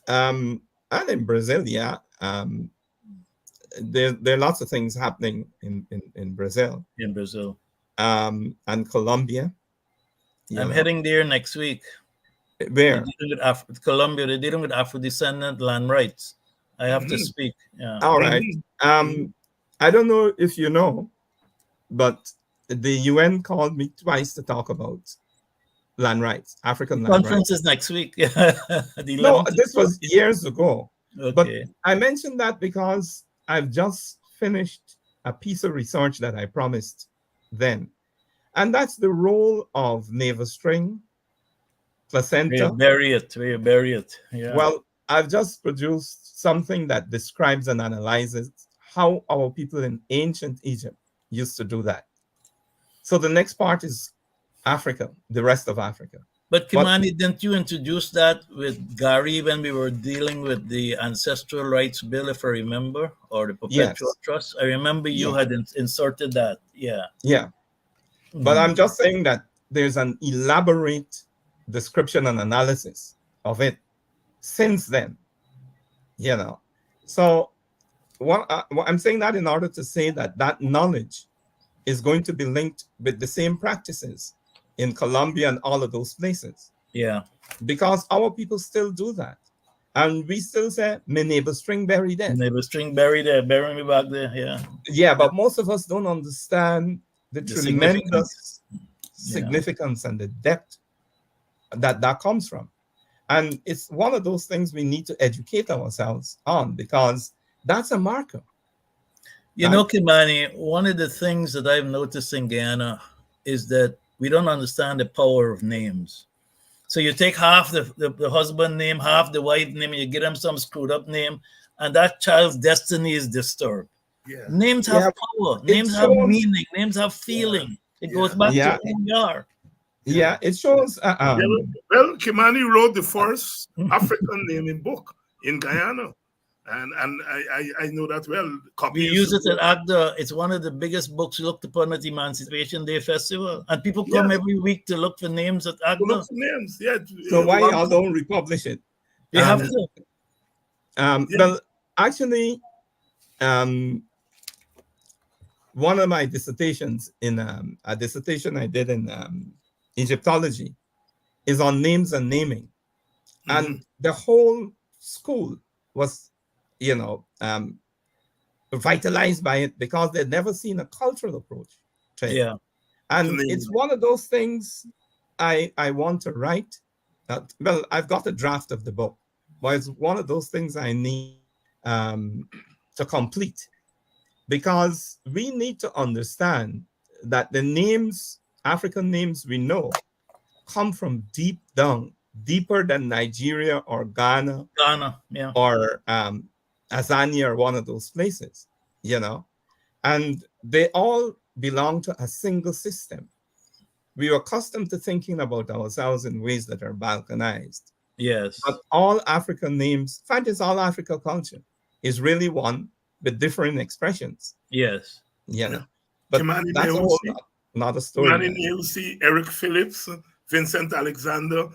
And in Brazil, yeah. There are lots of things happening in Brazil. In Brazil. And Colombia. I'm heading there next week. Where? Colombia. They're dealing with Afro-descendant land rights. I have to speak. Yeah. All right. I don't know if you know, but the UN called me twice to talk about land rights, African land rights. Conference is next week. No, this was years ago. Okay. But I mentioned that because I've just finished a piece of research that I promised then. And that's the role of navel string, placenta. Bury it. Yeah. Well, I've just produced something that describes and analyzes how our people in ancient Egypt used to do that. So the next part is Africa, the rest of Africa. But Kimani, didn't you introduce that with Gary when we were dealing with the Ancestral Rights Bill, if I remember, or the Perpetual Trust? I remember you had inserted that. Yeah. Yeah. But I'm just saying that there's an elaborate description and analysis of it since then, you know. So I'm saying that in order to say that that knowledge is going to be linked with the same practices in Colombia and all of those places. Yeah. Because our people still do that. And we still say, my neighbor string buried there. Neighbor string buried there, bury me back there, yeah. Yeah, but most of us don't understand the tremendous significance and the depth that comes from. And it's one of those things we need to educate ourselves on, because that's a marker. You know, Kimani, one of the things that I've noticed in Guyana is that we don't understand the power of names. So you take half the husband name, half the wife name, and you give them some screwed up name, and that child's destiny is disturbed. Yeah. Names have power. Names have meaning. Names have feeling. It goes back to who we are. Yeah, it shows. Well, Kimani wrote the first African naming book in Guyana. And I know that well. We use it at AGDA. It's one of the biggest books looked upon at the Emancipation Day Festival. And people come every week to look for names at AGDA. Look for names, yeah. So why y'all don't republish it? You have to. Well, actually, one of my dissertations in a dissertation I did in Egyptology is on names and naming. And the whole school was vitalized by it because they'd never seen a cultural approach to it. Yeah. And it's one of those things I want to write. Well, I've got a draft of the book, but it's one of those things I need to complete, because we need to understand that the names, African names we know, come from deep down, deeper than Nigeria or Ghana, or Azania or one of those places, and they all belong to a single system. We are accustomed to thinking about ourselves in ways that are balkanized. Yes. But all African names, in fact, it's all African culture, is really one with different expressions. Yes. But Kimani, that's not a story. Kimani, Nehusi, Eric Phillips, Vincent Alexander.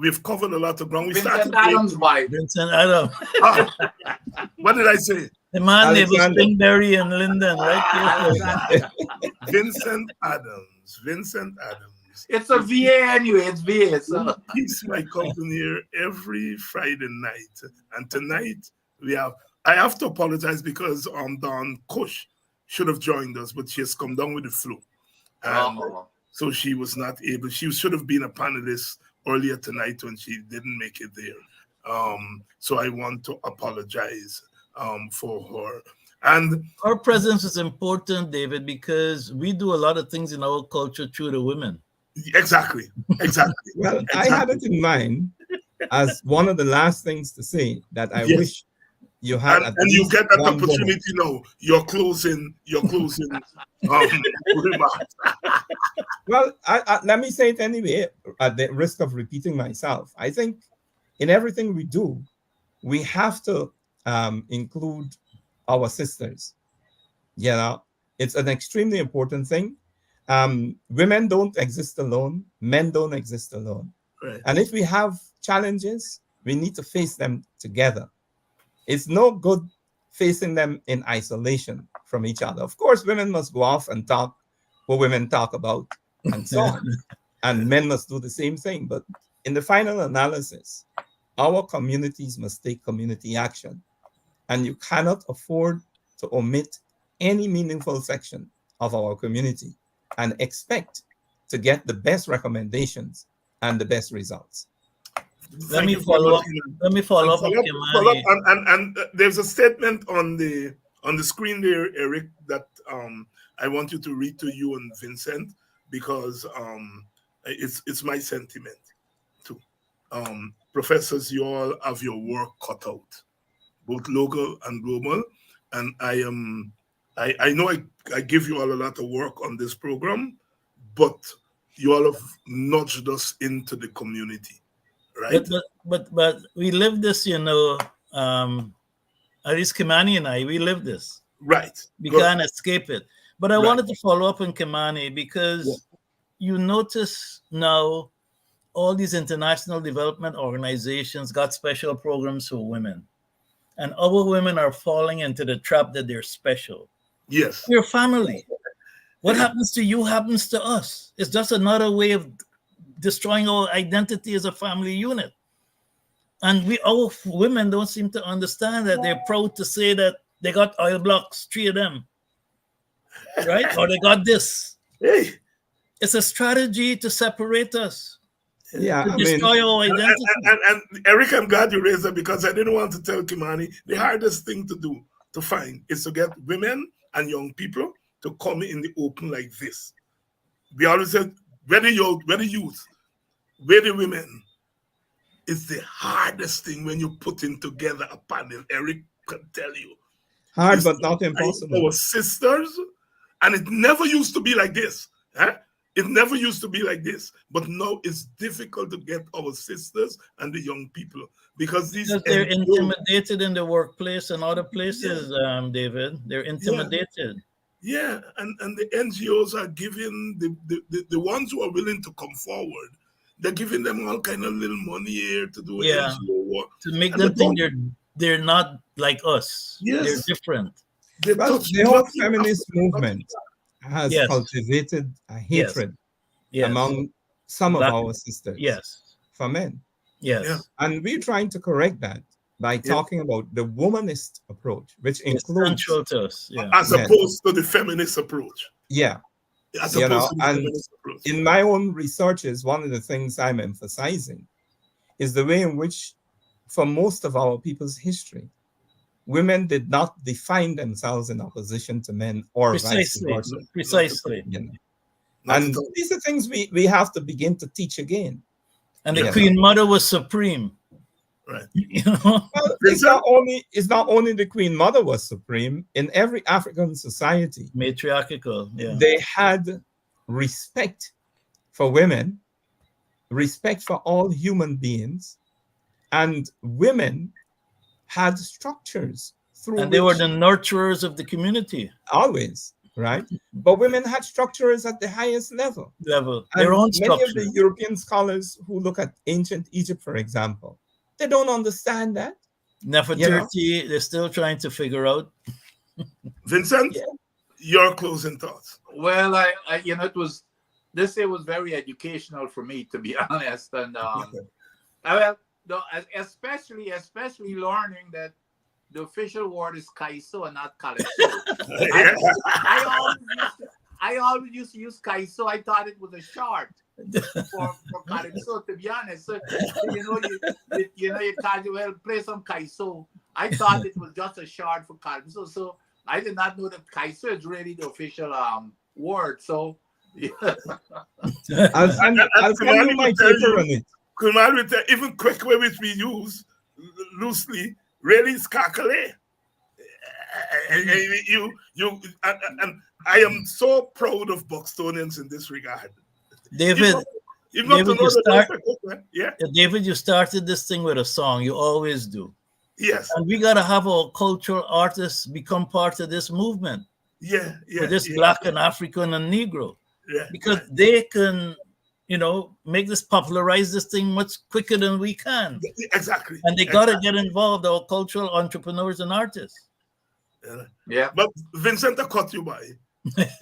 We've covered a lot of ground. Vincent Adams' wife. Vincent Adams. What did I say? The man named Springberry and Linden, right? Vincent Adams. Vincent Adams. It's a VA anyway. It's VA. So. He's my company here every Friday night. And tonight I have to apologize because Don Cush should have joined us, but she has come down with the flu. And so she was not able. She should have been a panelist earlier tonight when she didn't make it there. So I want to apologize for her. And our presence is important, David, because we do a lot of things in our culture through the women. Exactly. Well, I had it in mind as one of the last things to say that I wish you had. And you get that opportunity now. You're closing remarks. Well, let me say it anyway, at the risk of repeating myself. I think in everything we do, we have to include our sisters. It's an extremely important thing. Women don't exist alone. Men don't exist alone. Right. And if we have challenges, we need to face them together. It's no good facing them in isolation from each other. Of course, women must go off and talk what women talk about and so on. And men must do the same thing. But in the final analysis, our communities must take community action. And you cannot afford to omit any meaningful section of our community and expect to get the best recommendations and the best results. Let me follow up with Kimani. And there's a statement on the screen there, Eric, that I want you to read to you and Vincent, because it's my sentiment too. Professors, you all have your work cut out, both local and global, and I know I give you all a lot of work on this program, but you all have nudged us into the community. Right. But we live this, at least Kimani and I, we live this. Right. We can't escape it. But I wanted to follow up on Kimani because you notice now all these international development organizations got special programs for women. And our women are falling into the trap that they're special. Yes. We're family. What happens to you happens to us. It's just another way of destroying our identity as a family unit. And our women don't seem to understand that. They're proud to say that they got oil blocks, 3 of them, right? Or they got this. Hey. It's a strategy to separate us. Yeah, to destroy our identity. And Eric, I'm glad you raised that, because I didn't want to tell Kimani the hardest thing to find is to get women and young people to come in the open like this. We always said, where the youth, where the women, it's the hardest thing when you're putting together a panel. Eric can tell you. Hard, but not impossible. Our sisters, and it never used to be like this. Huh? It never used to be like this. But now it's difficult to get our sisters and the young people because they're intimidated in the workplace and other places, David. They're intimidated. Yeah, and the NGOs are giving the ones who are willing to come forward. They're giving them all kind of little money here to do NGO work to make them think they're not like us. Yes. They're different. The whole feminist movement has cultivated a hatred among some of our sisters for men. Yes. Yeah. And we're trying to correct that by talking about the womanist approach, which includes as opposed to the feminist approach. Yeah. As opposed to the feminist approach. In my own researches, one of the things I'm emphasizing is the way in which, for most of our people's history, women did not define themselves in opposition to men or vice versa. Precisely. And these are things we have to begin to teach again. And the Queen Mother was supreme. Right. Well, it's not only the Queen Mother was supreme. In every African society, matriarchal, they had respect for women, respect for all human beings, and women had structures through and they were the nurturers of the community. Always, right? But women had structures at the highest level. Their own structure. Many of the European scholars who look at ancient Egypt, for example, they don't understand that. Nefertiti, they're still trying to figure out. Vincent, your closing thoughts. Well, I it was very educational for me, to be honest, and especially learning that the official word is Kaiso and not Calypso. I always used to use Kaiso. I thought it was a short for Calypso, to be honest. So, you can't play some Kaiso. I thought it was just a short for Calypso. So I did not know that Kaiso is really the official word. So I'll tell you my paper on it. Even quick way which we use loosely really is Kakale. And I am so proud of Buxtonians in this regard. David, David, you started this thing with a song. You always do. Yes. And we got to have our cultural artists become part of this movement. Yeah. For this Black and African and Negro. Yeah, because they can, make this popularize this thing much quicker than we can. exactly. And they got to get involved, our cultural entrepreneurs and artists. Yeah. But Vincent, I cut you by.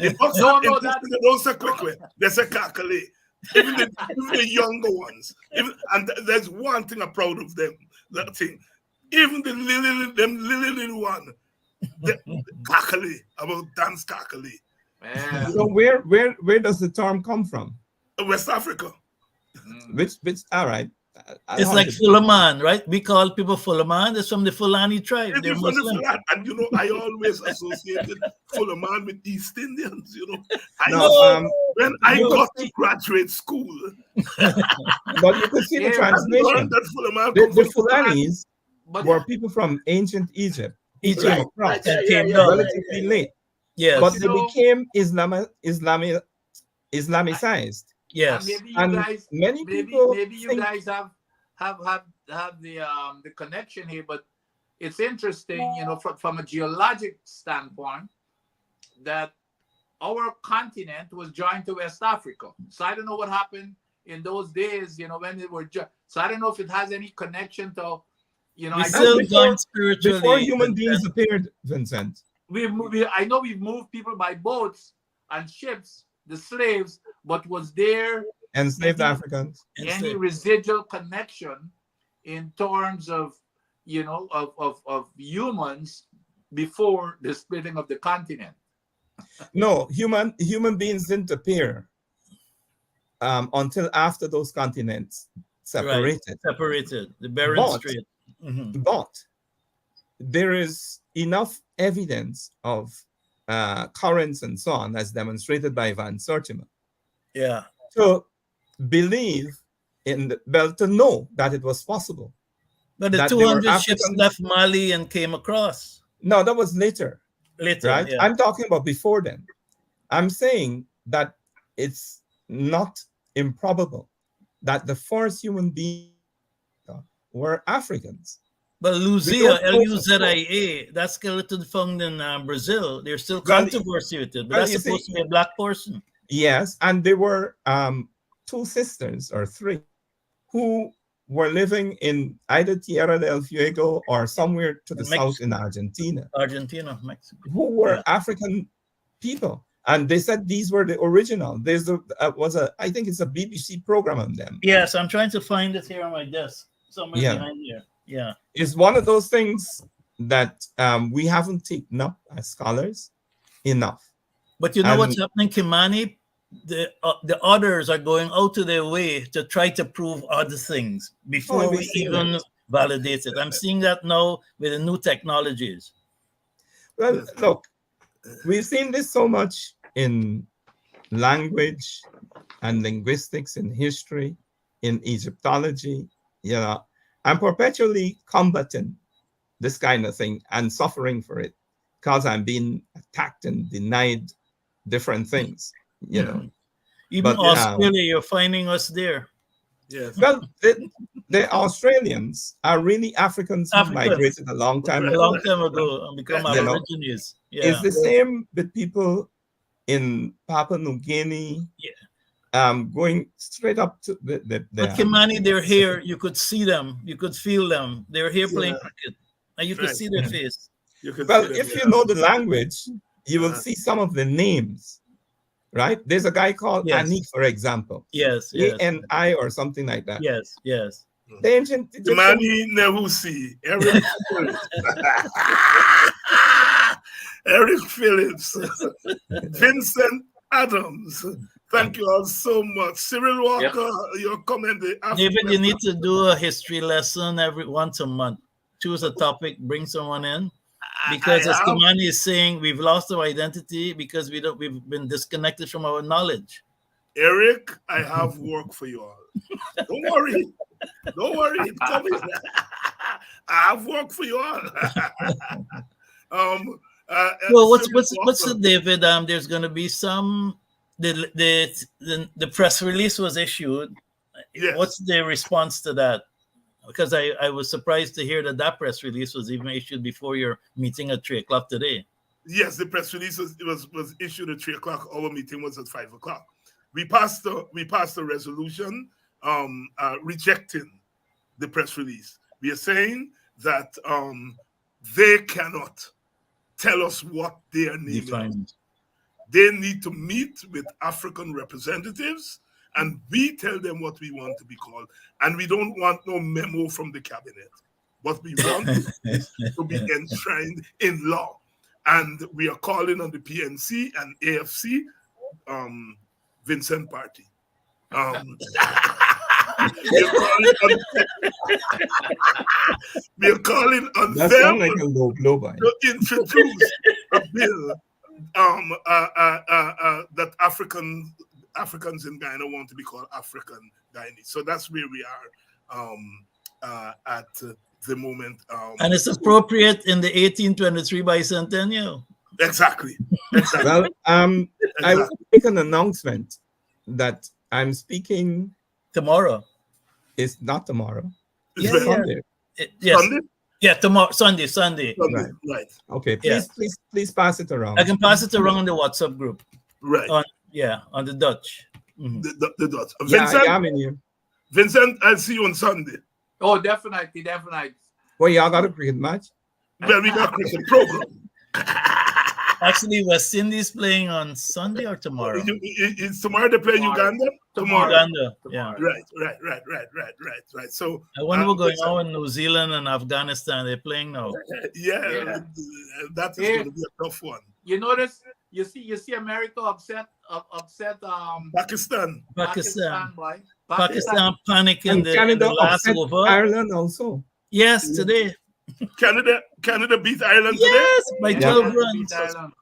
In No, don't say quickly. They say calculate. Even the younger ones. And there's one thing I'm proud of them. That thing. Even the little one. The calculate about dance calculate. Man. So where does the term come from? West Africa. Which all right. It's like Fulaman, right? We call people Fulaman. It's from the Fulani tribe. They're From the Muslim. Fulani, and I always associated Fulaman with East Indians. When I got to graduate school, but you could see the translation. The Fulanis were people from ancient Egypt. Egypt came relatively late. Yes, but they became Islamicized. Yes, maybe you guys have the connection here, but it's interesting, from a geologic standpoint, that our continent was joined to West Africa. So I don't know what happened in those days, when they were so I don't know if it has any connection to, we still joined spiritually before human beings appeared, Vincent. I know we've moved people by boats and ships, the slaves, but was there enslaved Africans any residual connection in terms of of humans before the splitting of the continent? No, human beings didn't appear until after those continents separated. The Bering Strait. But there is enough evidence of currents and so on, as demonstrated by Van Sertima. Yeah. To believe to know that it was possible. But the 200 ships left Mali and came across. No, that was later. Right? Yeah. I'm talking about before then. I'm saying that it's not improbable that the first human beings were Africans. But Luzia, L-U-Z-I-A, that skeleton found in Brazil, they're still controversy with it, but that's supposed to be a black person. Yes, and there were 2 sisters or 3 who were living in either Tierra del Fuego or somewhere to the south in Argentina. Mexico. Who were African people. And they said these were the original. There's I think it's a BBC program on them. Yes, I'm trying to find it here on my desk. Somewhere behind here. Yeah. It's one of those things that we haven't taken up as scholars enough. But you know what's happening, Kimani? The others are going out of their way to try to prove other things before we even validate it. I'm seeing that now with the new technologies. Well, look, we've seen this so much in language and linguistics, in history, in Egyptology. I'm perpetually combating this kind of thing and suffering for it because I'm being attacked and denied different things. Even Australia, you're finding us there. Yes. Well, the Australians are really Africans who migrated a long time ago and become Aborigines. Yeah. It's the same with people in Papua New Guinea. Going straight up to the but Kimani, they're here. You could see them. You could feel them. They're here playing cricket, and you could see their face. If you know the language, you will see some of the names. Right? There's a guy called Ani, for example. Yes. A-N-I or something like that. Yes. The ancient Kimani, Nehusi, Eric Eric Phillips, Vincent Adams. Thank you all so much. Cyril Walker, your comment. David, you need to do a history lesson once a month. Choose a topic, bring someone in. Because as Kimani is saying, we've lost our identity because we've been disconnected from our knowledge. Eric, I have work for you all. Don't worry. It's coming. I have work for you all. Well, what's the David? There's going to be some. The press release was issued. Yes. What's the response to that? Because I was surprised to hear that press release was even issued before your meeting at 3:00 today. Yes, the press release was issued at 3:00. Our meeting was at 5:00. we passed a resolution rejecting the press release. We are saying that they cannot tell us what they are naming. Define. They need to meet with African representatives, and we tell them what we want to be called. And we don't want no memo from the cabinet. What we want is to be enshrined in law. And we are calling on the PNC and AFC, Vincent Party. We're calling on That them sounds like a low blow by. to introduce a bill that Africans in Guyana want to be called African Guyanese. So that's where we are at the moment. And it's appropriate in the 1823 bicentennial. Exactly. Well, I will make an announcement that I'm speaking. Tomorrow. It's not tomorrow. It's Yeah, very- yeah. Sunday. Yes. Sunday? Yeah, tomorrow, Sunday. Right. Okay, Yeah. please pass it around. I can pass it around in the WhatsApp group. Right. On the Dutch. Mhm. The dots. Yeah, Vincent, I'm in here. Vincent, I'll see you on Sunday. Oh, definitely. Well, y'all got a cricket match? Well, we got cricket program. Actually, West Indies playing on Sunday or tomorrow? It's tomorrow they play Tomorrow. Uganda? Uganda. Yeah. Right. So I wonder what's going on in New Zealand and Afghanistan. They're playing now. yeah, that is Yeah. going to be a tough one. You notice? You see America upset. Pakistan. Boy. Pakistan panic in And the Canada last upset over. Ireland also. Yes, today. Canada beat Ireland today. Yes, by Yeah, 12 Canada runs. beat Ireland.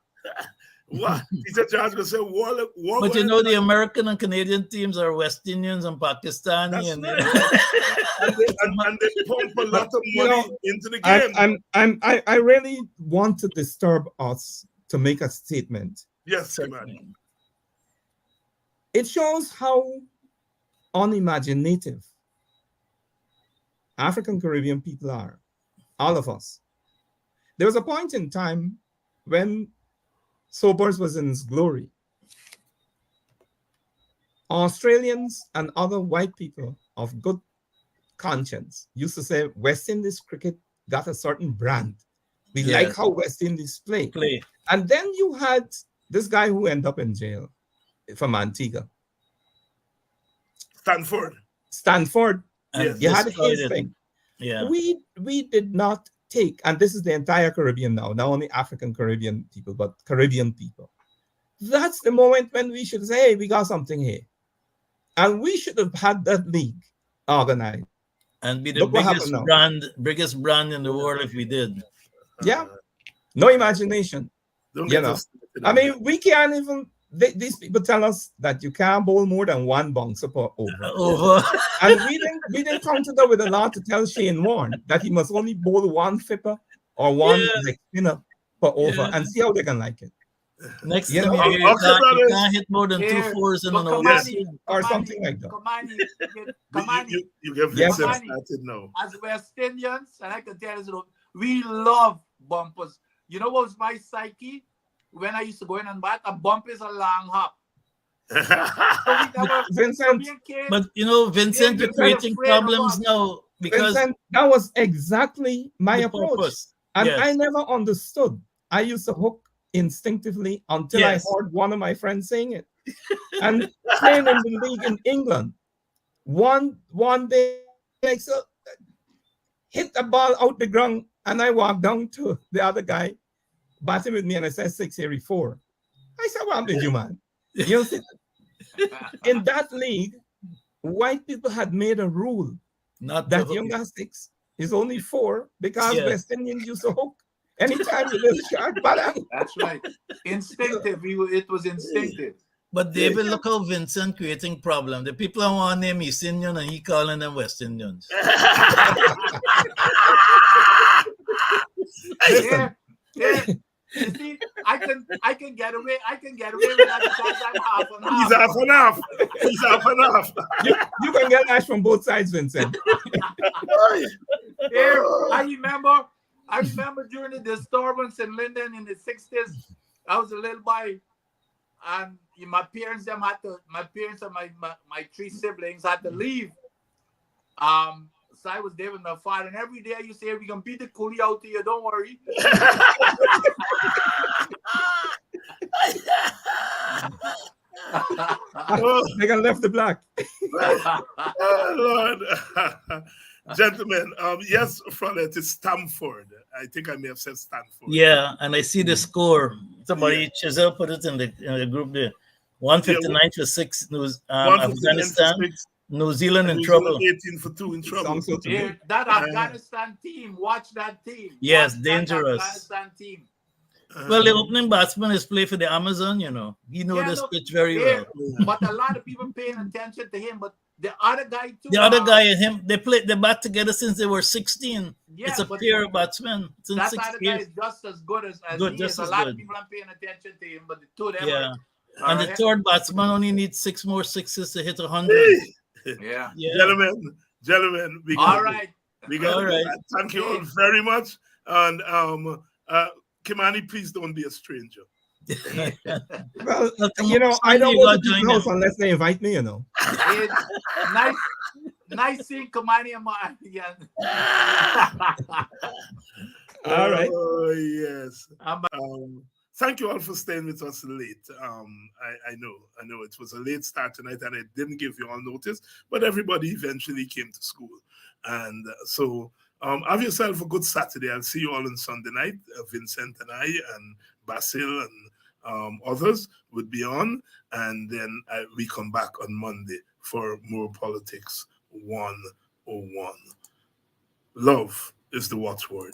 What? Peter Charles gonna say war. But you know, the American and Canadian teams are West Indians and Pakistani. That's And right. and they pump a lot of You money know, into the game. I really want to disturb us to make a statement. Yes, Kimani. It shows how unimaginative African Caribbean people are, all of us. There was a point in time when Sobers was in its glory. Australians and other white people of good conscience used to say West Indies cricket got a certain brand. We Yes. like how West Indies play. play. And then you had this guy who ended up in jail from Antigua, Stanford. And You had destroyed his it. thing. Yeah. We did not take, and this is the entire Caribbean now, not only African Caribbean people, but Caribbean people. That's the moment when we should say, hey, we got something here. And we should have had that league organized. And be the Look what happened now. biggest brand in the world if we did. Yeah. No imagination. Don't You get know, us started I on mean, that. we can't even, these people tell us that you can't bowl more than one bouncer per over. Over. And we didn't come to that with a law to tell Shane Warne that he must only bowl one flipper or one Yeah. leg spinner per over Yeah. and see how they can like it. Next You thing know, you hear, okay, you brothers. can't hit more than two Yeah, fours in but an come over. on, Or Kimani, something like that. Kimani, You get Yes, Vincent sir. started now. as West Indians, and I can tell you, we love bumpers. You know what was my psyche when I used to go in and bat? A bump is a long hop. So we never, Vincent, me and kids, But you know, Vincent, Yeah, you're creating afraid of problems us. now because Vincent, that was exactly my the approach. purpose. And Yes. I never understood. I used to hook instinctively until Yes. I heard one of my friends saying it. And playing in the league in England, one day, like, so, hit the ball out the ground, and I walked down to the other guy, batting with me, and I said 684. I said, what did you, man? You see, in that league, white people had made a rule Not that the- younger six is only 4 because Yes. West Indians used to hook. Anytime you little shark, bang. that's right. Instinctive. It was instinctive. But David, look how Vincent creating problem. The people who want name East Indian and he calling them West Indians. Yeah. You see, I can get away. I can get away with that because I'm half and half. He's half and half. He's half and half. You can get ash from both sides, Vincent. Yeah, I remember during the disturbance in London in the 60s, I was a little boy, and my parents and my three siblings had to leave. So I was there with my father, and every day you say, "We can beat the coolie out here, don't worry." They can left the black. Oh, Lord. Gentlemen, yes, Frollet, it's Stamford. I think I may have said Stanford. Yeah, and I see the score. Somebody Chisel put it in the group there. 159 for 6. 159 for Afghanistan, 6. New Zealand in New trouble. Zealand 18 for 2 in trouble. Sounds so to me. That Afghanistan team, watch that team. Yes, Watch dangerous. That Afghanistan team. Well, the opening batsman is play for the Amazon, you know. He knows this pitch very well. But a lot of people paying attention to him. But the other guy too. The other guy and him, they bat together since they were 16. Yeah, it's a pair of batsmen. That other guy is just as good as he is. A lot of people are paying attention to him, but the two of them and the third batsman only needs 6 more sixes to hit 100. Yeah. Gentlemen, all right. Thank you all very much. And Kimani, please don't be a stranger. Well, you know, I don't go to this house unless they invite me, you know. Nice seeing Kimani and my again. All right. Oh, yes. Thank you all for staying with us late. I know it was a late start tonight and I didn't give you all notice, but everybody eventually came to school. And so have yourself a good Saturday. I'll see you all on Sunday night. Vincent and I and Basil and others would be on. And then we come back on Monday for more Politics 101. Love is the watchword.